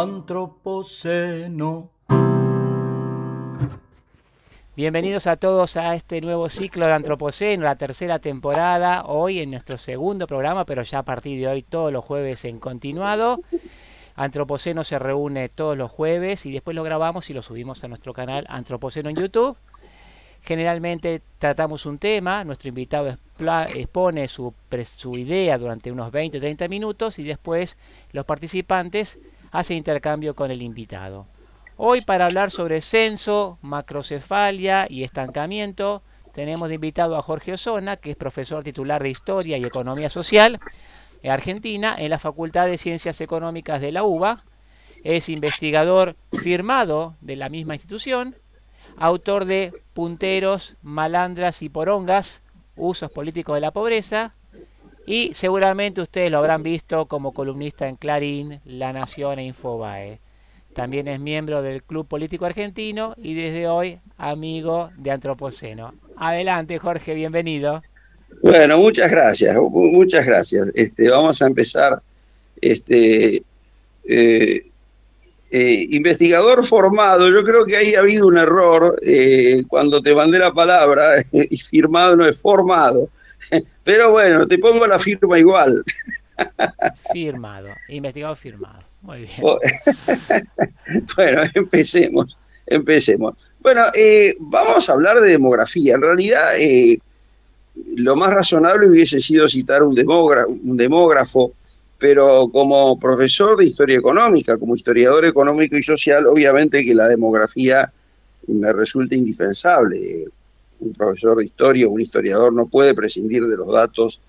Antropoceno. Bienvenidos a todos a este nuevo ciclo de Antropoceno, la tercera temporada, hoy en nuestro segundo programa, pero ya a partir de hoy todos los jueves en continuado. Antropoceno se reúne todos los jueves y después lo grabamos y lo subimos a nuestro canal Antropoceno en YouTube. Generalmente tratamos un tema, nuestro invitado expone su idea durante unos 20-30 minutos y después los participantes hacen intercambio con el invitado. Hoy, para hablar sobre censo, macrocefalia y estancamiento, tenemos de invitado a Jorge Osona, que es profesor titular de Historia y Economía Social Argentina en la Facultad de Ciencias Económicas de la UBA. Es investigador firmado de la misma institución, autor de Punteros, Malandras y Porongas, usos políticos de la pobreza, y seguramente ustedes lo habrán visto como columnista en Clarín, La Nación e Infobae. También es miembro del Club Político Argentino y desde hoy amigo de Antropoceno. Adelante, Jorge, bienvenido. Bueno, muchas gracias, muchas gracias. Vamos a empezar. Investigador formado, yo creo que ahí ha habido un error cuando te mandé la palabra, y firmado no es formado. Pero bueno, te pongo la firma igual. Firmado, investigador firmado. Muy bien. Bueno, empecemos. Bueno, vamos a hablar de demografía. En realidad, lo más razonable hubiese sido citar un demógrafo, pero como profesor de historia económica, como historiador económico y social, obviamente que la demografía me resulta indispensable. Un profesor de historia, un historiador no puede prescindir de los datos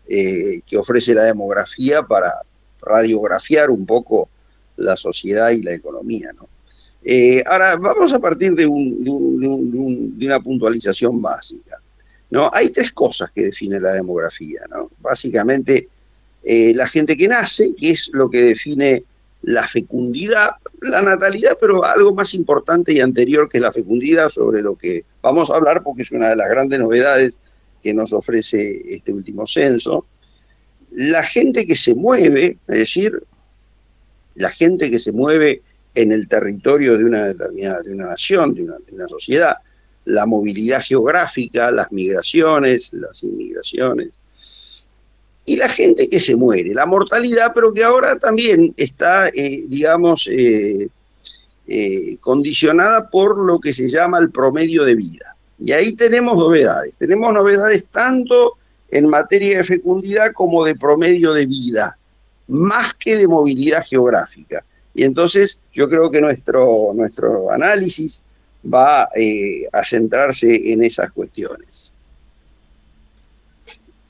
que ofrece la demografía para radiografiar un poco la sociedad y la economía, ¿no? Ahora, vamos a partir de una puntualización básica, ¿no? Hay tres cosas que definen la demografía, ¿no? Básicamente, la gente que nace, que es lo que define la fecundidad, la natalidad, pero algo más importante y anterior que la fecundidad, sobre lo que vamos a hablar porque es una de las grandes novedades que nos ofrece este último censo. La gente que se mueve, es decir, la gente que se mueve en el territorio de una determinada, de una nación, de una sociedad, la movilidad geográfica, las migraciones, las inmigraciones, y la gente que se muere, la mortalidad, pero que ahora también está, condicionada por lo que se llama el promedio de vida. Y ahí tenemos novedades tanto en materia de fecundidad como de promedio de vida, más que de movilidad geográfica. Y entonces yo creo que nuestro análisis va a centrarse en esas cuestiones.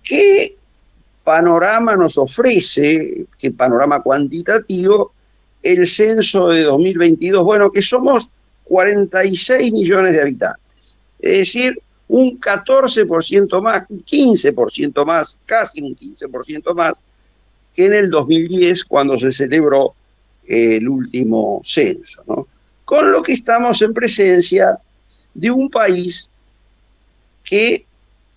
¿Qué panorama nos ofrece, qué panorama cuantitativo, el censo de 2022? Bueno, que somos 46 millones de habitantes. Es decir, un 14% más, un 15% más, casi un 15% más que en el 2010 cuando se celebró el último censo, ¿no? Con lo que estamos en presencia de un país que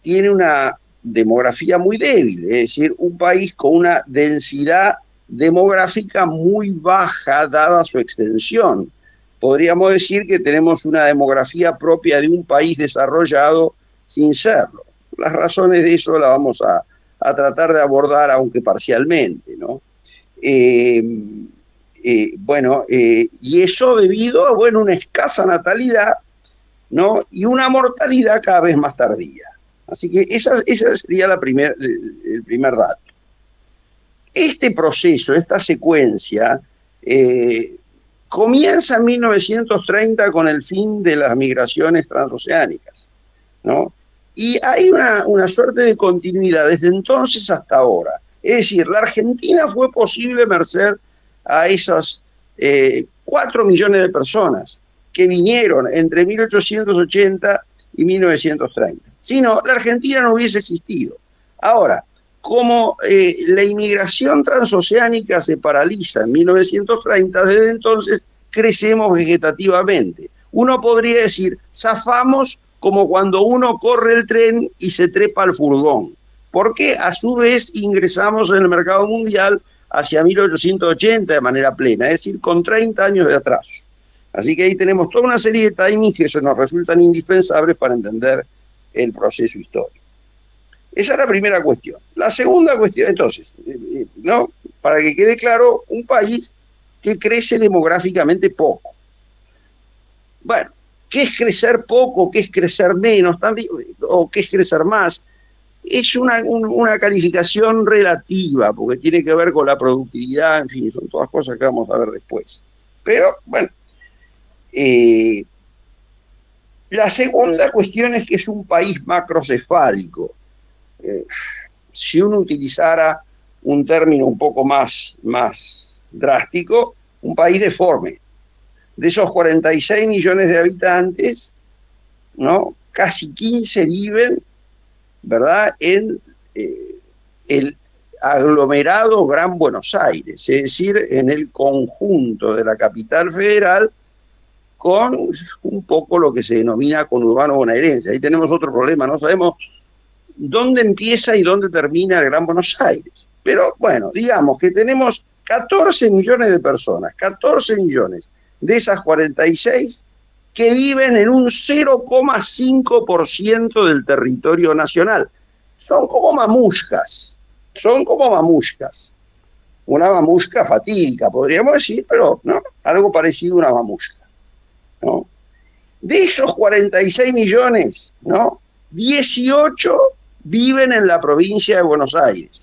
tiene una demografía muy débil, es decir, un país con una densidad demográfica muy baja dada su extensión. Podríamos decir que tenemos una demografía propia de un país desarrollado sin serlo. Las razones de eso las vamos a tratar de abordar, aunque parcialmente, ¿no? Y eso debido a, bueno, una escasa natalidad, ¿no? Y una mortalidad cada vez más tardía. Así que esa sería el primer dato. Este proceso, esta secuencia, comienza en 1930 con el fin de las migraciones transoceánicas, ¿no? Y hay una suerte de continuidad desde entonces hasta ahora. Es decir, la Argentina fue posible merced a esas 4 millones de personas que vinieron entre 1880 y 1930. Si no, la Argentina no hubiese existido. Ahora, como la inmigración transoceánica se paraliza en 1930, desde entonces crecemos vegetativamente. Uno podría decir, zafamos como cuando uno corre el tren y se trepa al furgón, porque a su vez ingresamos en el mercado mundial hacia 1880 de manera plena, es decir, con 30 años de atraso. Así que ahí tenemos toda una serie de timings que eso nos resultan indispensables para entender el proceso histórico. Esa es la primera cuestión. La segunda cuestión, entonces, ¿no? Para que quede claro, un país que crece demográficamente poco. Bueno, ¿qué es crecer poco? ¿Qué es crecer menos? También, ¿o qué es crecer más? Es una calificación relativa, porque tiene que ver con la productividad, en fin, son todas cosas que vamos a ver después. Pero, bueno, la segunda cuestión es que es un país macrocefálico. Si uno utilizara un término un poco más drástico, un país deforme. De esos 46 millones de habitantes, ¿no? Casi 15 viven, ¿verdad?, en el aglomerado Gran Buenos Aires, es decir, en el conjunto de la capital federal, con un poco lo que se denomina conurbano bonaerense. Ahí tenemos otro problema, no sabemos dónde empieza y dónde termina el Gran Buenos Aires. Pero bueno, digamos que tenemos 14 millones de personas, 14 millones de esas 46 que viven en un 0,5% del territorio nacional. Son como mamushkas, Una mamushka fatídica, podríamos decir, pero no, algo parecido a una mamushka, ¿no? De esos 46 millones, ¿no?, 18 viven en la provincia de Buenos Aires,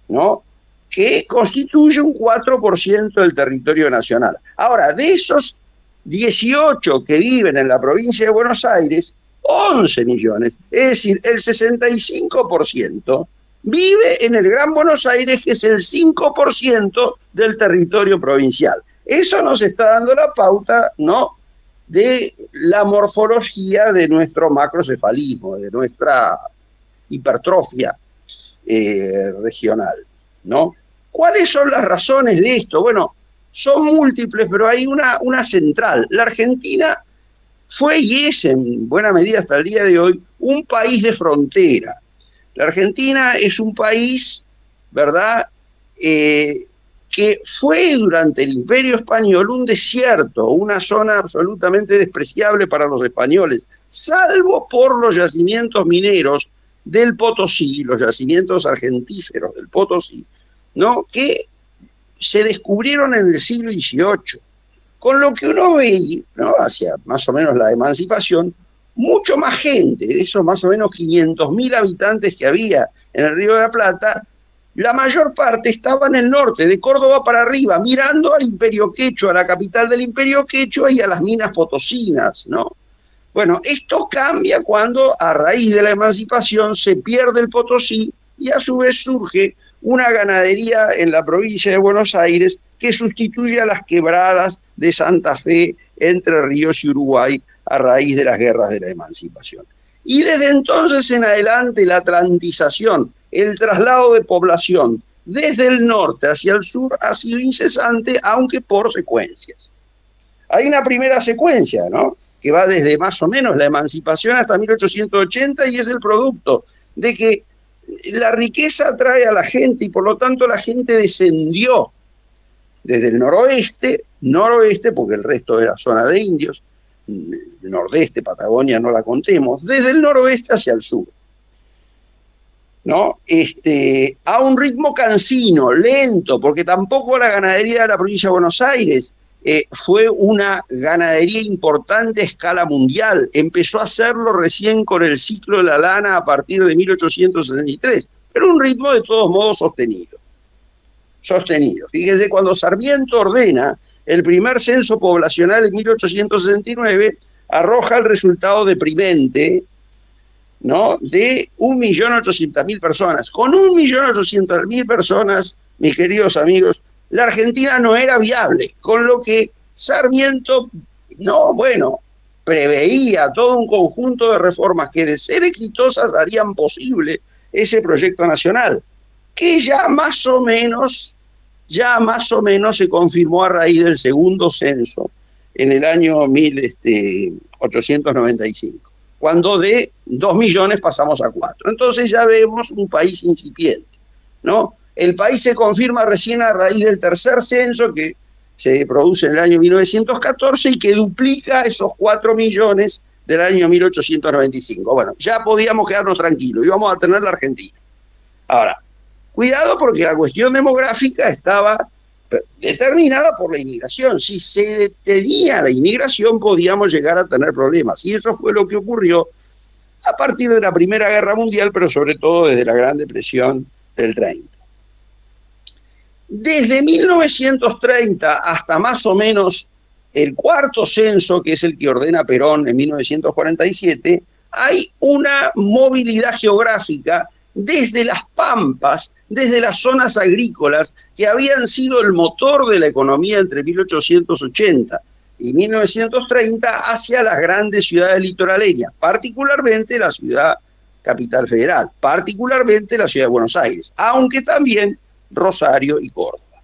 ¿no?, que constituye un 4% del territorio nacional. Ahora, de esos 18 que viven en la provincia de Buenos Aires, 11 millones, es decir, el 65%, vive en el Gran Buenos Aires, que es el 5% del territorio provincial. Eso nos está dando la pauta, ¿no?, de la morfología de nuestro macrocefalismo, de nuestra hipertrofia regional, ¿no? ¿Cuáles son las razones de esto? Bueno, son múltiples, pero hay una central. La Argentina fue y es, en buena medida hasta el día de hoy, un país de frontera. La Argentina es un país, ¿verdad?, que fue durante el Imperio Español un desierto, una zona absolutamente despreciable para los españoles, salvo por los yacimientos mineros del Potosí, los yacimientos argentíferos del Potosí, ¿no?, que se descubrieron en el siglo XVIII. Con lo que uno ve, ¿no?, hacia más o menos la emancipación, mucho más gente, de esos más o menos 500.000 habitantes que había en el Río de la Plata, la mayor parte estaba en el norte, de Córdoba para arriba, mirando al Imperio Quechua, a la capital del Imperio Quechua y a las minas potosinas, ¿no? Bueno, esto cambia cuando, a raíz de la emancipación, se pierde el Potosí y a su vez surge una ganadería en la provincia de Buenos Aires que sustituye a las quebradas de Santa Fe, Entre Ríos y Uruguay a raíz de las guerras de la emancipación. Y desde entonces en adelante la atlantización, el traslado de población desde el norte hacia el sur ha sido incesante, aunque por secuencias. Hay una primera secuencia, ¿no?, que va desde más o menos la emancipación hasta 1880 y es el producto de que la riqueza atrae a la gente y por lo tanto la gente descendió desde el noroeste, porque el resto era zona de indios, el nordeste, Patagonia no la contemos, desde el noroeste hacia el sur, ¿no? A un ritmo cansino, lento, porque tampoco la ganadería de la provincia de Buenos Aires fue una ganadería importante a escala mundial. Empezó a hacerlo recién con el ciclo de la lana a partir de 1863, pero un ritmo de todos modos sostenido. Fíjese, cuando Sarmiento ordena el primer censo poblacional en 1869, arroja el resultado deprimente, ¿no?, de 1.800.000 personas. Con 1.800.000 personas, mis queridos amigos, la Argentina no era viable, con lo que Sarmiento, preveía todo un conjunto de reformas que, de ser exitosas, harían posible ese proyecto nacional, que ya más o menos se confirmó a raíz del segundo censo en el año 1895, cuando de 2 millones pasamos a 4. Entonces ya vemos un país incipiente, ¿no?, El país se confirma recién a raíz del tercer censo que se produce en el año 1914 y que duplica esos 4 millones del año 1895. Bueno, ya podíamos quedarnos tranquilos, íbamos a tener la Argentina. Ahora, cuidado porque la cuestión demográfica estaba determinada por la inmigración. Si se detenía la inmigración podíamos llegar a tener problemas. Y eso fue lo que ocurrió a partir de la Primera Guerra Mundial, pero sobre todo desde la Gran Depresión del 30. Desde 1930 hasta más o menos el cuarto censo, que es el que ordena Perón en 1947, hay una movilidad geográfica desde las pampas, desde las zonas agrícolas, que habían sido el motor de la economía entre 1880 y 1930, hacia las grandes ciudades litoraleñas, particularmente la ciudad capital federal, particularmente la ciudad de Buenos Aires, aunque también Rosario y Córdoba,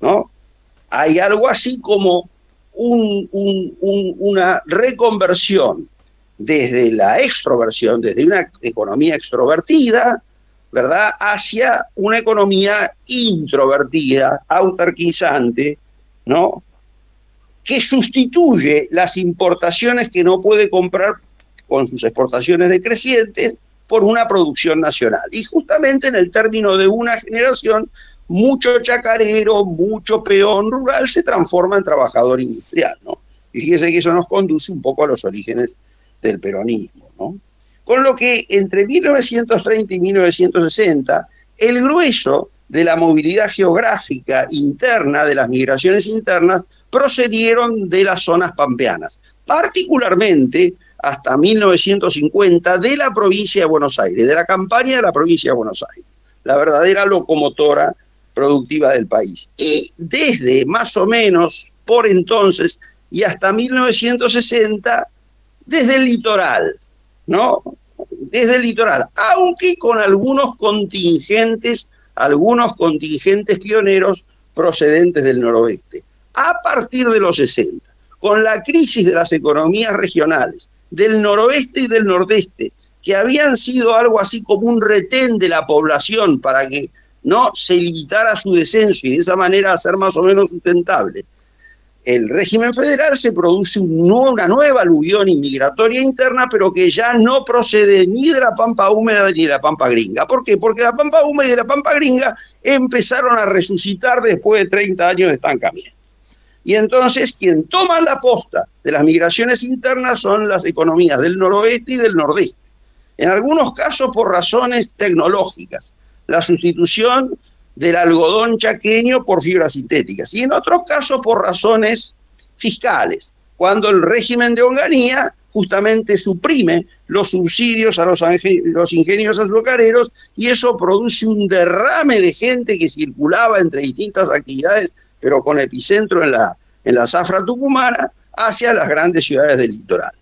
¿no? Hay algo así como una reconversión desde la extroversión, desde una economía extrovertida, ¿verdad?, hacia una economía introvertida, autarquizante, ¿no?, que sustituye las importaciones que no puede comprar con sus exportaciones decrecientes por una producción nacional. Y justamente en el término de una generación, mucho chacarero, mucho peón rural se transforma en trabajador industrial, ¿no? Y fíjese que eso nos conduce un poco a los orígenes del peronismo, ¿no? Con lo que entre 1930 y 1960, el grueso de la movilidad geográfica interna, de las migraciones internas, procedieron de las zonas pampeanas, particularmente hasta 1950 de la provincia de Buenos Aires, de la campaña de la provincia de Buenos Aires, la verdadera locomotora productiva del país. Y desde más o menos por entonces y hasta 1960, desde el litoral, ¿no? Desde el litoral, aunque con algunos contingentes pioneros procedentes del noroeste. A partir de los 60, con la crisis de las economías regionales del noroeste y del nordeste, que habían sido algo así como un retén de la población para que no se limitara su descenso y de esa manera hacer más o menos sustentable el régimen federal, se produce una nueva aluvión inmigratoria interna, pero que ya no procede ni de la pampa húmeda ni de la pampa gringa. ¿Por qué? Porque la pampa húmeda y la pampa gringa empezaron a resucitar después de 30 años de estancamiento. Y entonces quien toma la posta de las migraciones internas son las economías del noroeste y del nordeste. En algunos casos por razones tecnológicas, la sustitución del algodón chaqueño por fibras sintéticas, y en otros casos por razones fiscales, cuando el régimen de Onganía justamente suprime los subsidios a los ingenios azucareros, y eso produce un derrame de gente que circulaba entre distintas actividades, pero con epicentro en la zafra tucumana, hacia las grandes ciudades del litoral.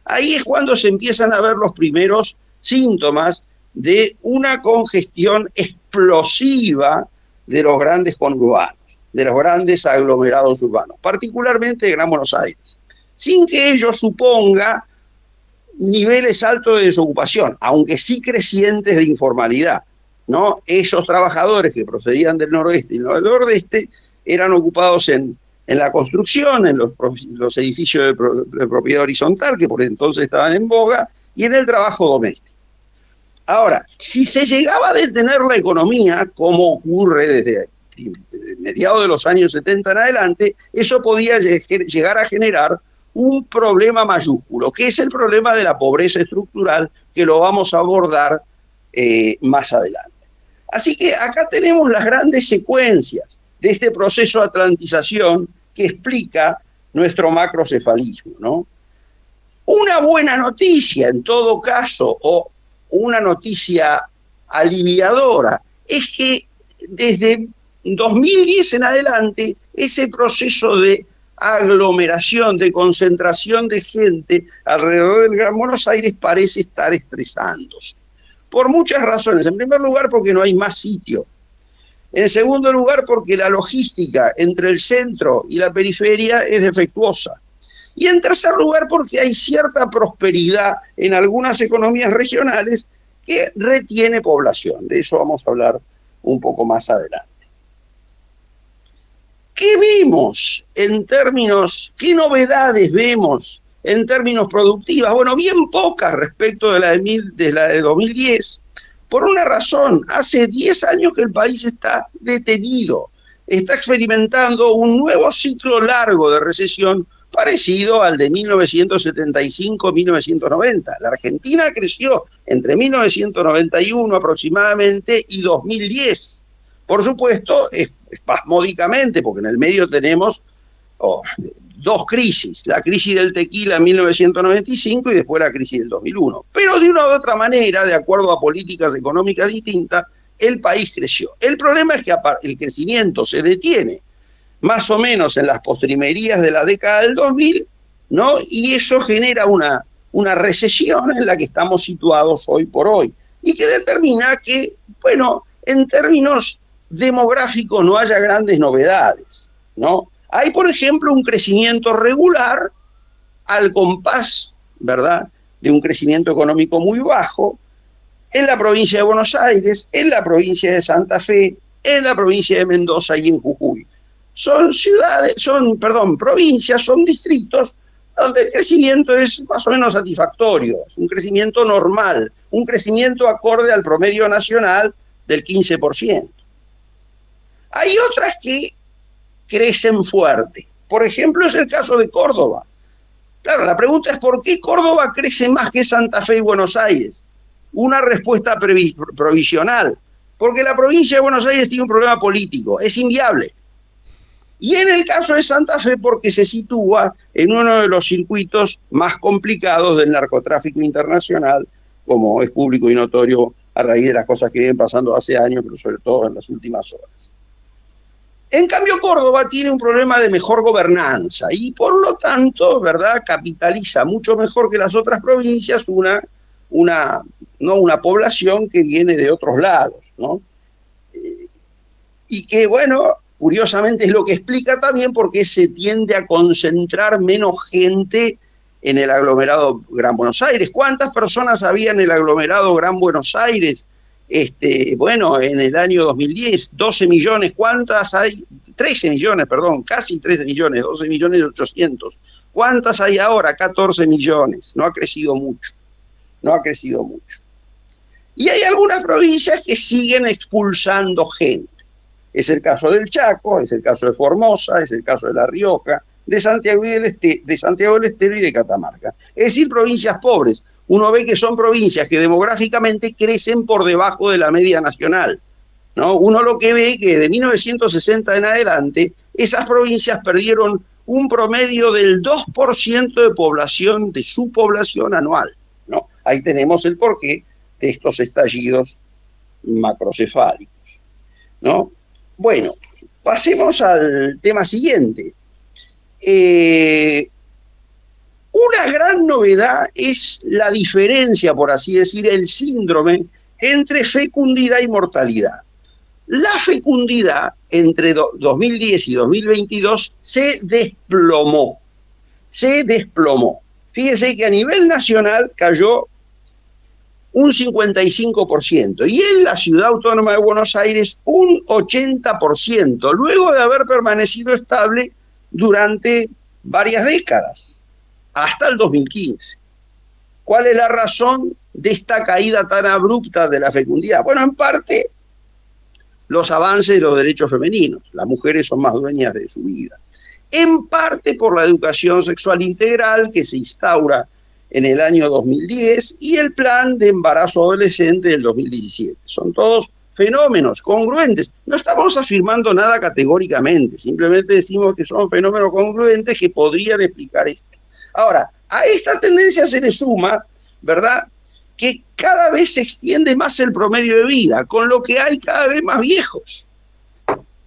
Ahí es cuando se empiezan a ver los primeros síntomas de una congestión explosiva de los grandes conurbanos, de los grandes aglomerados urbanos, particularmente de Gran Buenos Aires, sin que ello suponga niveles altos de desocupación, aunque sí crecientes de informalidad, ¿no? Esos trabajadores que procedían del noroeste y del nordeste eran ocupados en la construcción, en los edificios de propiedad horizontal, que por entonces estaban en boga, y en el trabajo doméstico. Ahora, si se llegaba a detener la economía, como ocurre desde mediados de los años 70 en adelante, eso podía llegar a generar un problema mayúsculo, que es el problema de la pobreza estructural, que lo vamos a abordar más adelante. Así que acá tenemos las grandes secuencias de este proceso de atlantización que explica nuestro macrocefalismo, ¿no? Una buena noticia, en todo caso, o una noticia aliviadora, es que desde 2010 en adelante, ese proceso de aglomeración, de concentración de gente alrededor del Gran Buenos Aires parece estar estresándose. Por muchas razones. En primer lugar, porque no hay más sitio. En segundo lugar, porque la logística entre el centro y la periferia es defectuosa. Y en tercer lugar, porque hay cierta prosperidad en algunas economías regionales que retiene población. De eso vamos a hablar un poco más adelante. ¿Qué vemos en términos, qué novedades vemos en términos productivas? Bueno, bien pocas respecto de la de 2010, por una razón: hace 10 años que el país está detenido, está experimentando un nuevo ciclo largo de recesión parecido al de 1975-1990. La Argentina creció entre 1991 aproximadamente y 2010. Por supuesto, espasmódicamente, porque en el medio tenemos dos crisis: la crisis del tequila en 1995 y después la crisis del 2001. Pero de una u otra manera, de acuerdo a políticas económicas distintas, el país creció. El problema es que el crecimiento se detiene más o menos en las postrimerías de la década del 2000, ¿no? Y eso genera una recesión en la que estamos situados hoy por hoy, y que determina que, bueno, en términos demográficos no haya grandes novedades, ¿no? Hay, por ejemplo, un crecimiento regular al compás, ¿verdad?, de un crecimiento económico muy bajo en la provincia de Buenos Aires, en la provincia de Santa Fe, en la provincia de Mendoza y en Jujuy. Son provincias, son distritos donde el crecimiento es más o menos satisfactorio, es un crecimiento normal, un crecimiento acorde al promedio nacional del 15%. Hay otras que crecen fuerte. Por ejemplo, es el caso de Córdoba. Claro, la pregunta es: ¿por qué Córdoba crece más que Santa Fe y Buenos Aires? Una respuesta provisional: porque la provincia de Buenos Aires tiene un problema político, es inviable. Y en el caso de Santa Fe, porque se sitúa en uno de los circuitos más complicados del narcotráfico internacional, como es público y notorio a raíz de las cosas que vienen pasando hace años, pero sobre todo en las últimas horas. En cambio, Córdoba tiene un problema de mejor gobernanza y, por lo tanto, ¿verdad?, capitaliza mucho mejor que las otras provincias una población que viene de otros lados, ¿no? Y que, bueno, curiosamente es lo que explica también por qué se tiende a concentrar menos gente en el aglomerado Gran Buenos Aires. ¿Cuántas personas había en el aglomerado Gran Buenos Aires? Bueno, en el año 2010, 12 millones. ¿Cuántas hay? 13 millones, perdón, casi 13 millones, 12 millones y 800. ¿Cuántas hay ahora? 14 millones. No ha crecido mucho. No ha crecido mucho. Y hay algunas provincias que siguen expulsando gente. Es el caso del Chaco, es el caso de Formosa, es el caso de La Rioja, de Santiago del Estero y de Catamarca. Es decir, provincias pobres. Uno ve que son provincias que demográficamente crecen por debajo de la media nacional, ¿no? Uno lo que ve que de 1960 en adelante, esas provincias perdieron un promedio del 2% de población, de su población anual, ¿no? Ahí tenemos el porqué de estos estallidos macrocefálicos, ¿no? Bueno, pasemos al tema siguiente. Una gran novedad es la diferencia, por así decir, el síndrome entre fecundidad y mortalidad. La fecundidad entre 2010 y 2022 se desplomó. Fíjese que a nivel nacional cayó un 55%, y en la Ciudad Autónoma de Buenos Aires un 80%, luego de haber permanecido estable durante varias décadas, hasta el 2015. ¿Cuál es la razón de esta caída tan abrupta de la fecundidad? Bueno, en parte, los avances de los derechos femeninos. Las mujeres son más dueñas de su vida. En parte por la educación sexual integral que se instaura en el año 2010 y el plan de embarazo adolescente del 2017. Son todos fenómenos congruentes. No estamos afirmando nada categóricamente, simplemente decimos que son fenómenos congruentes que podrían explicar esto. Ahora, a esta tendencia se le suma, ¿verdad?, que cada vez se extiende más el promedio de vida, con lo que hay cada vez más viejos.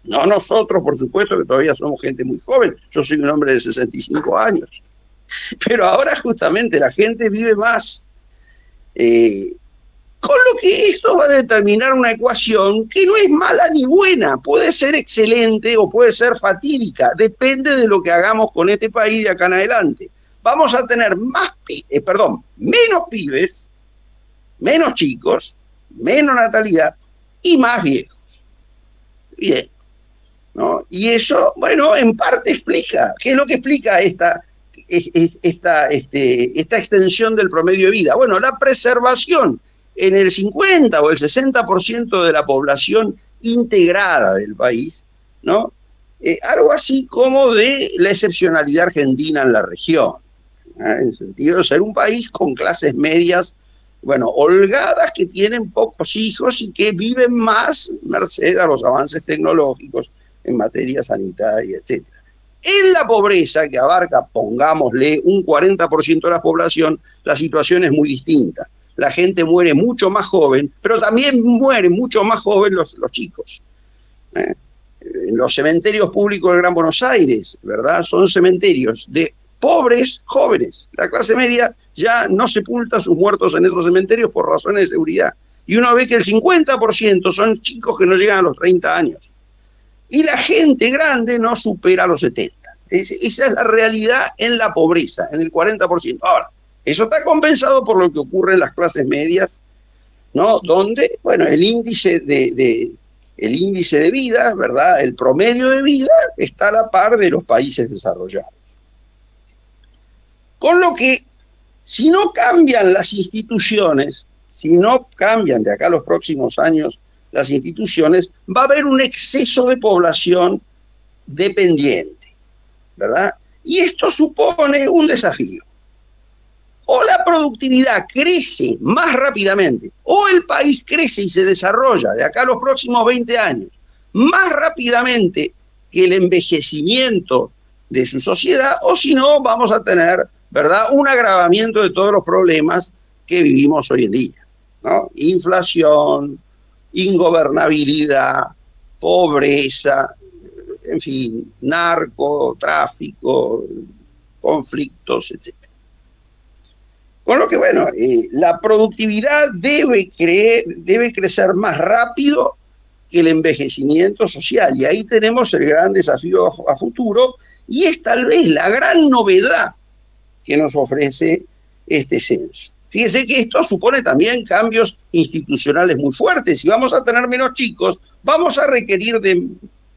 No nosotros, por supuesto, que todavía somos gente muy joven. Yo soy un hombre de 65 años. Pero ahora justamente la gente vive más. Con lo que esto va a determinar una ecuación que no es mala ni buena. Puede ser excelente o puede ser fatídica. Depende de lo que hagamos con este país de acá en adelante. Vamos a tener menos pibes, menos chicos, menos natalidad y más viejos. Bien, ¿no? Y eso, bueno, en parte explica. ¿Qué es lo que explica esta extensión del promedio de vida? Bueno, la preservación en el 50 o el 60% de la población integrada del país, ¿no? Algo así como de la excepcionalidad argentina en la región, ¿eh? En el sentido de ser un país con clases medias, bueno, holgadas, que tienen pocos hijos y que viven más merced a los avances tecnológicos en materia sanitaria, etc. En la pobreza, que abarca, pongámosle, un 40% de la población, la situación es muy distinta. La gente muere mucho más joven, pero también mueren mucho más joven los chicos. En los cementerios públicos del Gran Buenos Aires, ¿verdad? Son cementerios de pobres jóvenes. La clase media ya no sepulta a sus muertos en esos cementerios por razones de seguridad. Y uno ve que el 50% son chicos que no llegan a los 30 años. Y la gente grande no supera los 70. Esa es la realidad en la pobreza, en el 40%. Ahora, eso está compensado por lo que ocurre en las clases medias, ¿no? Donde, bueno, el índice de vida, ¿verdad? El promedio de vida está a la par de los países desarrollados. Con lo que, si no cambian las instituciones, si no cambian de acá a los próximos años las instituciones, va a haber un exceso de población dependiente, ¿verdad? Y esto supone un desafío. O la productividad crece más rápidamente, o el país crece y se desarrolla de acá a los próximos 20 años más rápidamente que el envejecimiento de su sociedad, o si no, vamos a tener, ¿verdad?, un agravamiento de todos los problemas que vivimos hoy en día, ¿no? Inflación, ingobernabilidad, pobreza, en fin, narcotráfico, conflictos, etc. Con lo que, bueno, la productividad debe crecer más rápido que el envejecimiento social. Y ahí tenemos el gran desafío a futuro, y es tal vez la gran novedad que nos ofrece este censo. Fíjese que esto supone también cambios institucionales muy fuertes. Si vamos a tener menos chicos, vamos a requerir de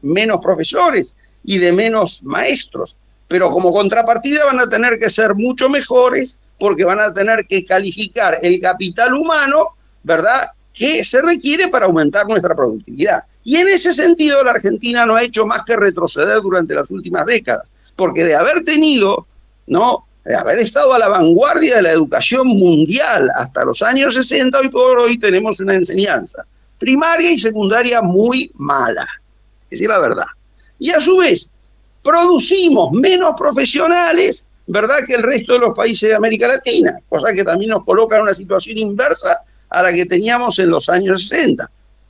menos profesores y de menos maestros. Pero como contrapartida van a tener que ser mucho mejores, porque van a tener que calificar el capital humano, ¿verdad?, que se requiere para aumentar nuestra productividad. Y en ese sentido la Argentina no ha hecho más que retroceder durante las últimas décadas, porque de haber tenido, ¿no?, de haber estado a la vanguardia de la educación mundial hasta los años 60, hoy por hoy tenemos una enseñanza primaria y secundaria muy mala, es decir, la verdad. Y a su vez, producimos menos profesionales, ¿verdad?, que el resto de los países de América Latina, cosa que también nos coloca en una situación inversa a la que teníamos en los años 60,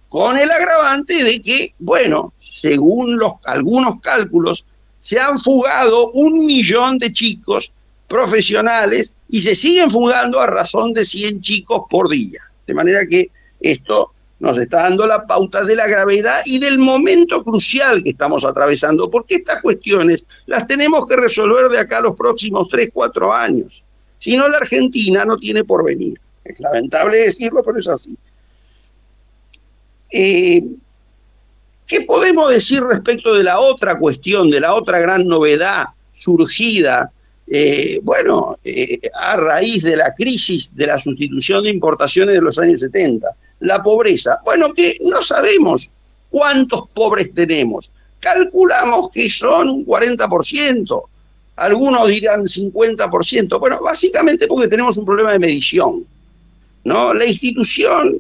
con el agravante de que, bueno, según algunos cálculos, se han fugado 1 millón de chicos profesionales y se siguen fugando a razón de 100 chicos por día. De manera que esto nos está dando la pauta de la gravedad y del momento crucial que estamos atravesando, porque estas cuestiones las tenemos que resolver de acá a los próximos 3, 4 años. Si no, la Argentina no tiene porvenir. Es lamentable decirlo, pero es así. ¿Qué podemos decir respecto de la otra cuestión, de la otra gran novedad surgida, a raíz de la crisis de la sustitución de importaciones de los años 70? La pobreza. Bueno, que no sabemos cuántos pobres tenemos. Calculamos que son un 40%. Algunos dirán 50%. Bueno, básicamente porque tenemos un problema de medición, ¿no? La institución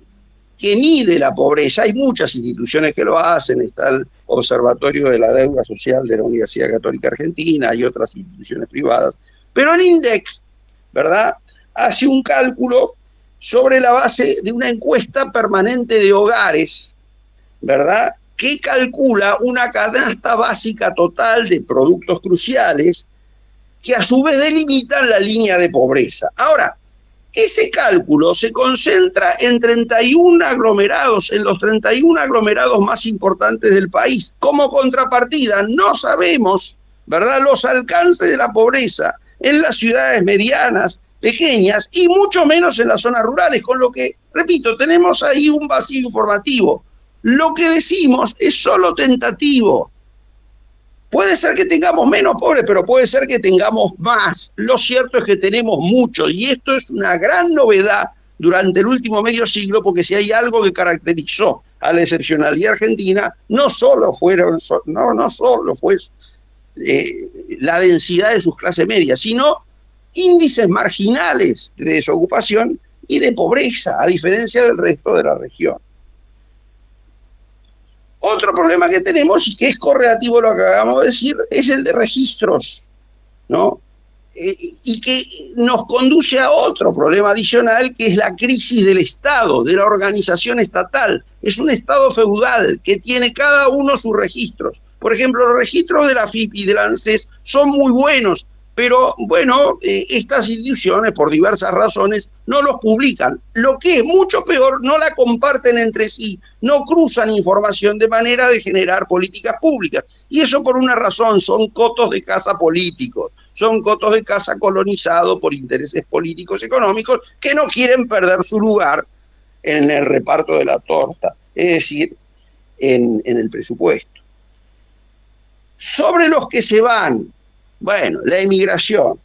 que mide la pobreza, hay muchas instituciones que lo hacen, está el Observatorio de la Deuda Social de la Universidad Católica Argentina y otras instituciones privadas, pero el INDEC, ¿verdad?, hace un cálculo sobre la base de una encuesta permanente de hogares, ¿verdad?, que calcula una canasta básica total de productos cruciales que a su vez delimitan la línea de pobreza. Ahora, ese cálculo se concentra en 31 aglomerados, en los 31 aglomerados más importantes del país. Como contrapartida, no sabemos, ¿verdad?, los alcances de la pobreza en las ciudades medianas, pequeñas, y mucho menos en las zonas rurales, con lo que, repito, tenemos ahí un vacío informativo. Lo que decimos es solo tentativo. Puede ser que tengamos menos pobres, pero puede ser que tengamos más. Lo cierto es que tenemos mucho, y esto es una gran novedad durante el último medio siglo, porque si hay algo que caracterizó a la excepcionalidad argentina, no solo fue la densidad de sus clases medias, sino índices marginales de desocupación y de pobreza, a diferencia del resto de la región. Otro problema que tenemos, y que es correlativo a lo que acabamos de decir, es el de registros, ¿no? Y que nos conduce a otro problema adicional, que es la crisis del Estado, de la organización estatal. Es un Estado feudal que tiene cada uno sus registros. Por ejemplo, los registros de la FIP y del ANSES son muy buenos, pero bueno, estas instituciones, por diversas razones, no los publican. Lo que es mucho peor, no la comparten entre sí, no cruzan información de manera de generar políticas públicas. Y eso por una razón, son cotos de caza políticos, son cotos de caza colonizados por intereses políticos económicos que no quieren perder su lugar en el reparto de la torta, es decir, en el presupuesto. Sobre los que se van, bueno, la emigración,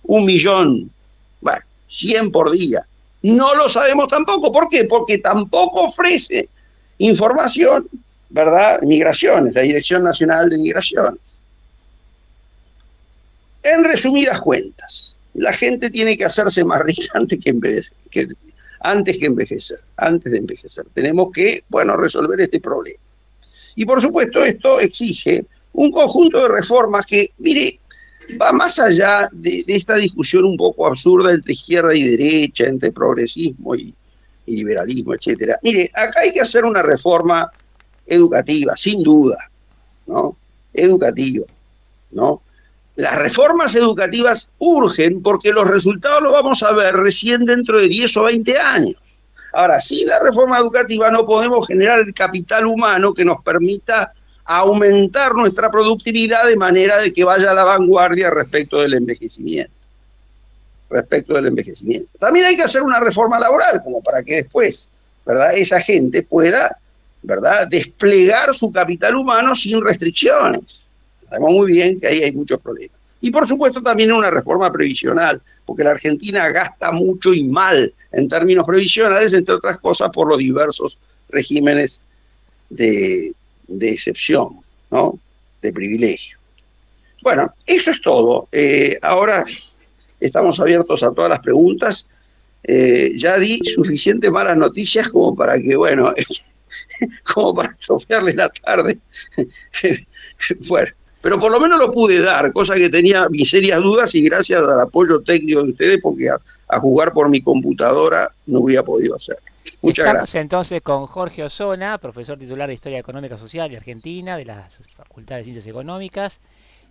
1 millón, bueno, 100 por día. No lo sabemos tampoco. ¿Por qué? Porque tampoco ofrece información, ¿verdad? Migraciones, la Dirección Nacional de Migraciones. En resumidas cuentas, la gente tiene que hacerse más rica antes de envejecer. Tenemos que, bueno, resolver este problema. Y por supuesto esto exige un conjunto de reformas que, mire, va más allá de esta discusión un poco absurda entre izquierda y derecha, entre progresismo y liberalismo, etcétera. Mire, acá hay que hacer una reforma educativa, sin duda, ¿no? Educativa, ¿no? Las reformas educativas urgen porque los resultados los vamos a ver recién dentro de 10 o 20 años. Ahora, sin la reforma educativa no podemos generar el capital humano que nos permita aumentar nuestra productividad de manera de que vaya a la vanguardia respecto del envejecimiento. También hay que hacer una reforma laboral, como para que después, ¿verdad?, esa gente pueda, ¿verdad?, desplegar su capital humano sin restricciones. Sabemos muy bien que ahí hay muchos problemas. Y por supuesto también una reforma previsional, porque la Argentina gasta mucho y mal en términos previsionales, entre otras cosas por los diversos regímenes de excepción, ¿no?, de privilegio. Bueno, eso es todo. Ahora estamos abiertos a todas las preguntas. Ya di suficientes malas noticias como para que, bueno, como para sofrearle la tarde. Bueno, pero por lo menos lo pude dar, cosa que tenía mis serias dudas, y gracias al apoyo técnico de ustedes, porque a jugar por mi computadora no hubiera podido hacer. Muchas Estamos gracias. Entonces con Jorge Osona, profesor titular de Historia Económica Social y Argentina de la Facultad de Ciencias Económicas.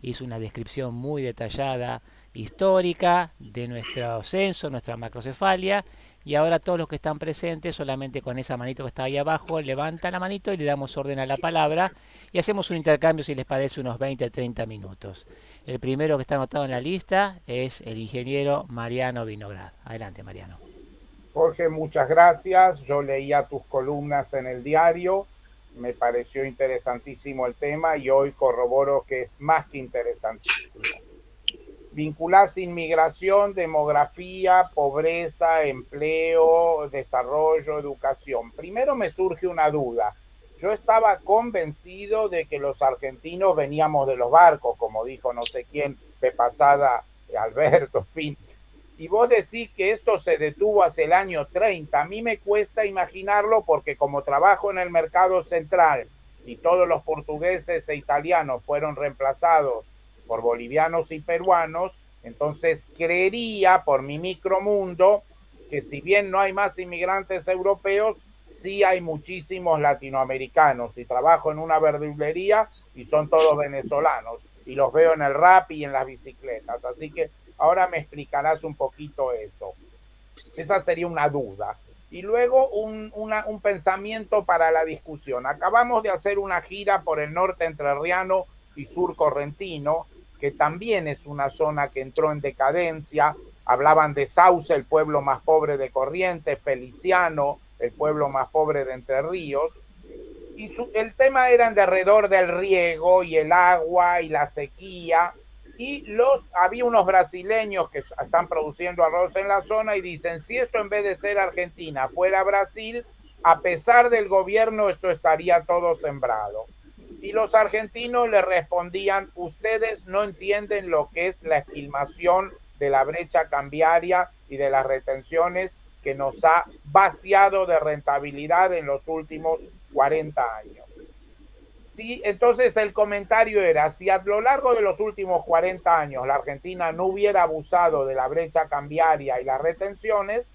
Hizo una descripción muy detallada, histórica, de nuestro censo, nuestra macrocefalia, y ahora todos los que están presentes, solamente con esa manito que está ahí abajo, levantan la manito y le damos orden a la palabra y hacemos un intercambio, si les parece, unos 20-30 minutos. El primero que está anotado en la lista es el ingeniero Mariano Vinograd. Adelante, Mariano. Jorge, muchas gracias. Yo leía tus columnas en el diario, me pareció interesantísimo el tema y hoy corroboro que es más que interesantísimo. Vinculás inmigración, demografía, pobreza, empleo, desarrollo, educación. Primero me surge una duda. Yo estaba convencido de que los argentinos veníamos de los barcos, como dijo no sé quién, de pasada, Alberto, en fin. Y vos decís que esto se detuvo hacia el año 30. A mí me cuesta imaginarlo porque como trabajo en el mercado central y todos los portugueses e italianos fueron reemplazados por bolivianos y peruanos, entonces creería por mi micromundo que si bien no hay más inmigrantes europeos, sí hay muchísimos latinoamericanos. Y trabajo en una verdulería y son todos venezolanos y los veo en el Rappi y en las bicicletas. Así que ahora me explicarás un poquito eso. Esa sería una duda. Y luego un pensamiento para la discusión. Acabamos de hacer una gira por el norte entrerriano y sur correntino, que también es una zona que entró en decadencia. Hablaban de Sauce, el pueblo más pobre de Corrientes, Feliciano, el pueblo más pobre de Entre Ríos. y el tema era alrededor del riego y el agua y la sequía, y había unos brasileños que están produciendo arroz en la zona y dicen, si esto en vez de ser Argentina fuera Brasil, a pesar del gobierno esto estaría todo sembrado. Y los argentinos le respondían, ustedes no entienden lo que es la esquilmación de la brecha cambiaria y de las retenciones que nos ha vaciado de rentabilidad en los últimos 40 años. Sí, entonces el comentario era, si a lo largo de los últimos 40 años la Argentina no hubiera abusado de la brecha cambiaria y las retenciones,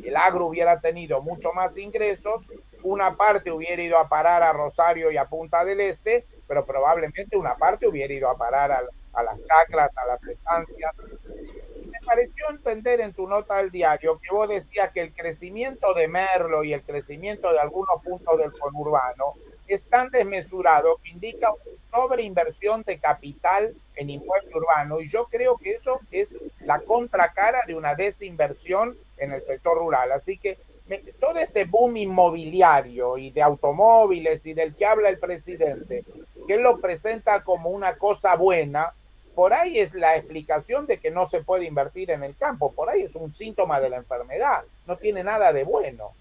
el agro hubiera tenido mucho más ingresos, una parte hubiera ido a parar a Rosario y a Punta del Este, pero probablemente una parte hubiera ido a parar a las chacras, a las estancias. Me pareció entender en tu nota del diario que vos decías que el crecimiento de Merlo y el crecimiento de algunos puntos del conurbano es tan desmesurado que indica una sobreinversión de capital en inmueble urbano, y yo creo que eso es la contracara de una desinversión en el sector rural. Así que todo este boom inmobiliario y de automóviles y del que habla el presidente, que él lo presenta como una cosa buena, por ahí es la explicación de que no se puede invertir en el campo, por ahí es un síntoma de la enfermedad, no tiene nada de bueno.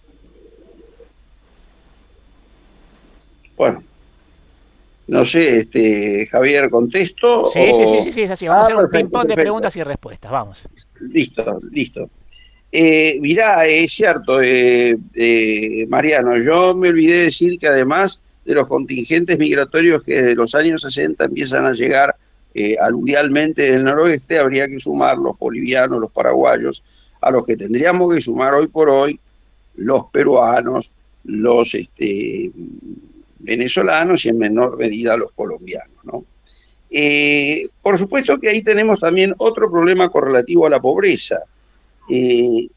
Bueno, no sé, Javier, ¿contesto? Sí, es así. Vamos a hacer un ping-pong de preguntas y respuestas, vamos. Listo. Mirá, es cierto, Mariano, yo me olvidé de decir que además de los contingentes migratorios que desde los años 60 empiezan a llegar aluvialmente del noroeste, habría que sumar los bolivianos, los paraguayos, a los que tendríamos que sumar hoy por hoy los peruanos, los venezolanos y en menor medida los colombianos, ¿no? Por supuesto que ahí tenemos también otro problema correlativo a la pobreza, y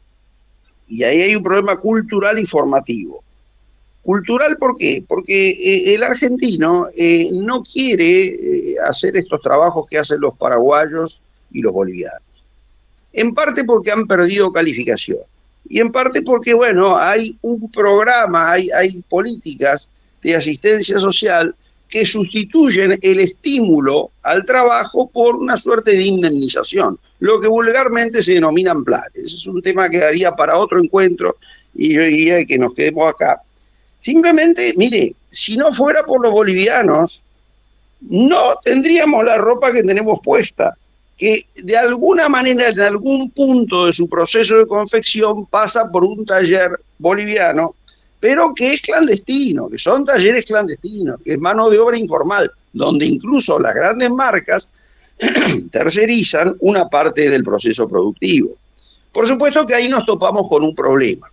ahí hay un problema cultural y formativo. ¿Cultural por qué? Porque el argentino no quiere hacer estos trabajos que hacen los paraguayos y los bolivianos. En parte porque han perdido calificación y en parte porque, bueno, hay un programa, hay políticas de asistencia social que sustituyen el estímulo al trabajo por una suerte de indemnización, lo que vulgarmente se denominan planes. Es un tema que daría para otro encuentro y yo diría que nos quedemos acá. Simplemente, mire, si no fuera por los bolivianos, no tendríamos la ropa que tenemos puesta, que de alguna manera, en algún punto de su proceso de confección, pasa por un taller boliviano, pero que es clandestino, que son talleres clandestinos, que es mano de obra informal, donde incluso las grandes marcas tercerizan una parte del proceso productivo. Por supuesto que ahí nos topamos con un problema,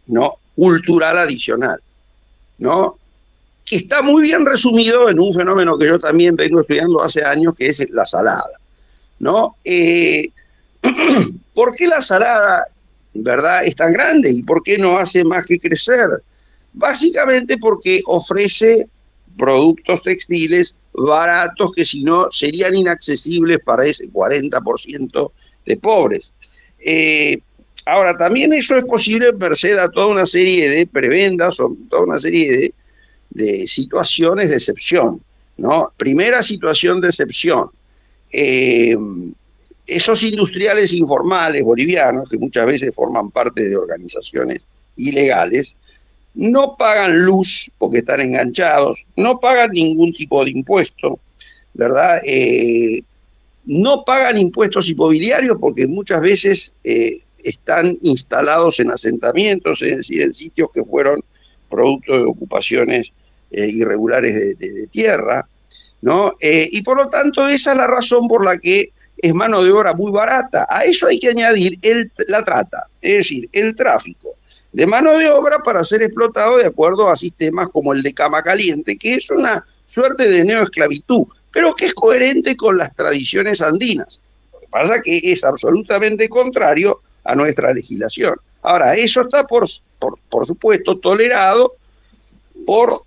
¿no?, cultural adicional, ¿no?, que está muy bien resumido en un fenómeno que yo también vengo estudiando hace años, que es la salada, ¿no? ¿Por qué la salada, verdad, es tan grande y por qué no hace más que crecer? Básicamente porque ofrece productos textiles baratos que si no serían inaccesibles para ese 40% de pobres. Ahora, también eso es posible merced a toda una serie de prebendas o toda una serie de situaciones de excepción, ¿no? Primera situación de excepción. Esos industriales informales bolivianos, que muchas veces forman parte de organizaciones ilegales, no pagan luz porque están enganchados, no pagan ningún tipo de impuesto, ¿verdad? No pagan impuestos inmobiliarios porque muchas veces están instalados en asentamientos, es decir, en sitios que fueron producto de ocupaciones irregulares de tierra, ¿no? Y por lo tanto esa es la razón por la que es mano de obra muy barata. A eso hay que añadir la trata, es decir, el tráfico de mano de obra para ser explotado de acuerdo a sistemas como el de cama caliente, que es una suerte de neoesclavitud, pero que es coherente con las tradiciones andinas. Lo que pasa es que es absolutamente contrario a nuestra legislación. Ahora, eso está, por supuesto, tolerado por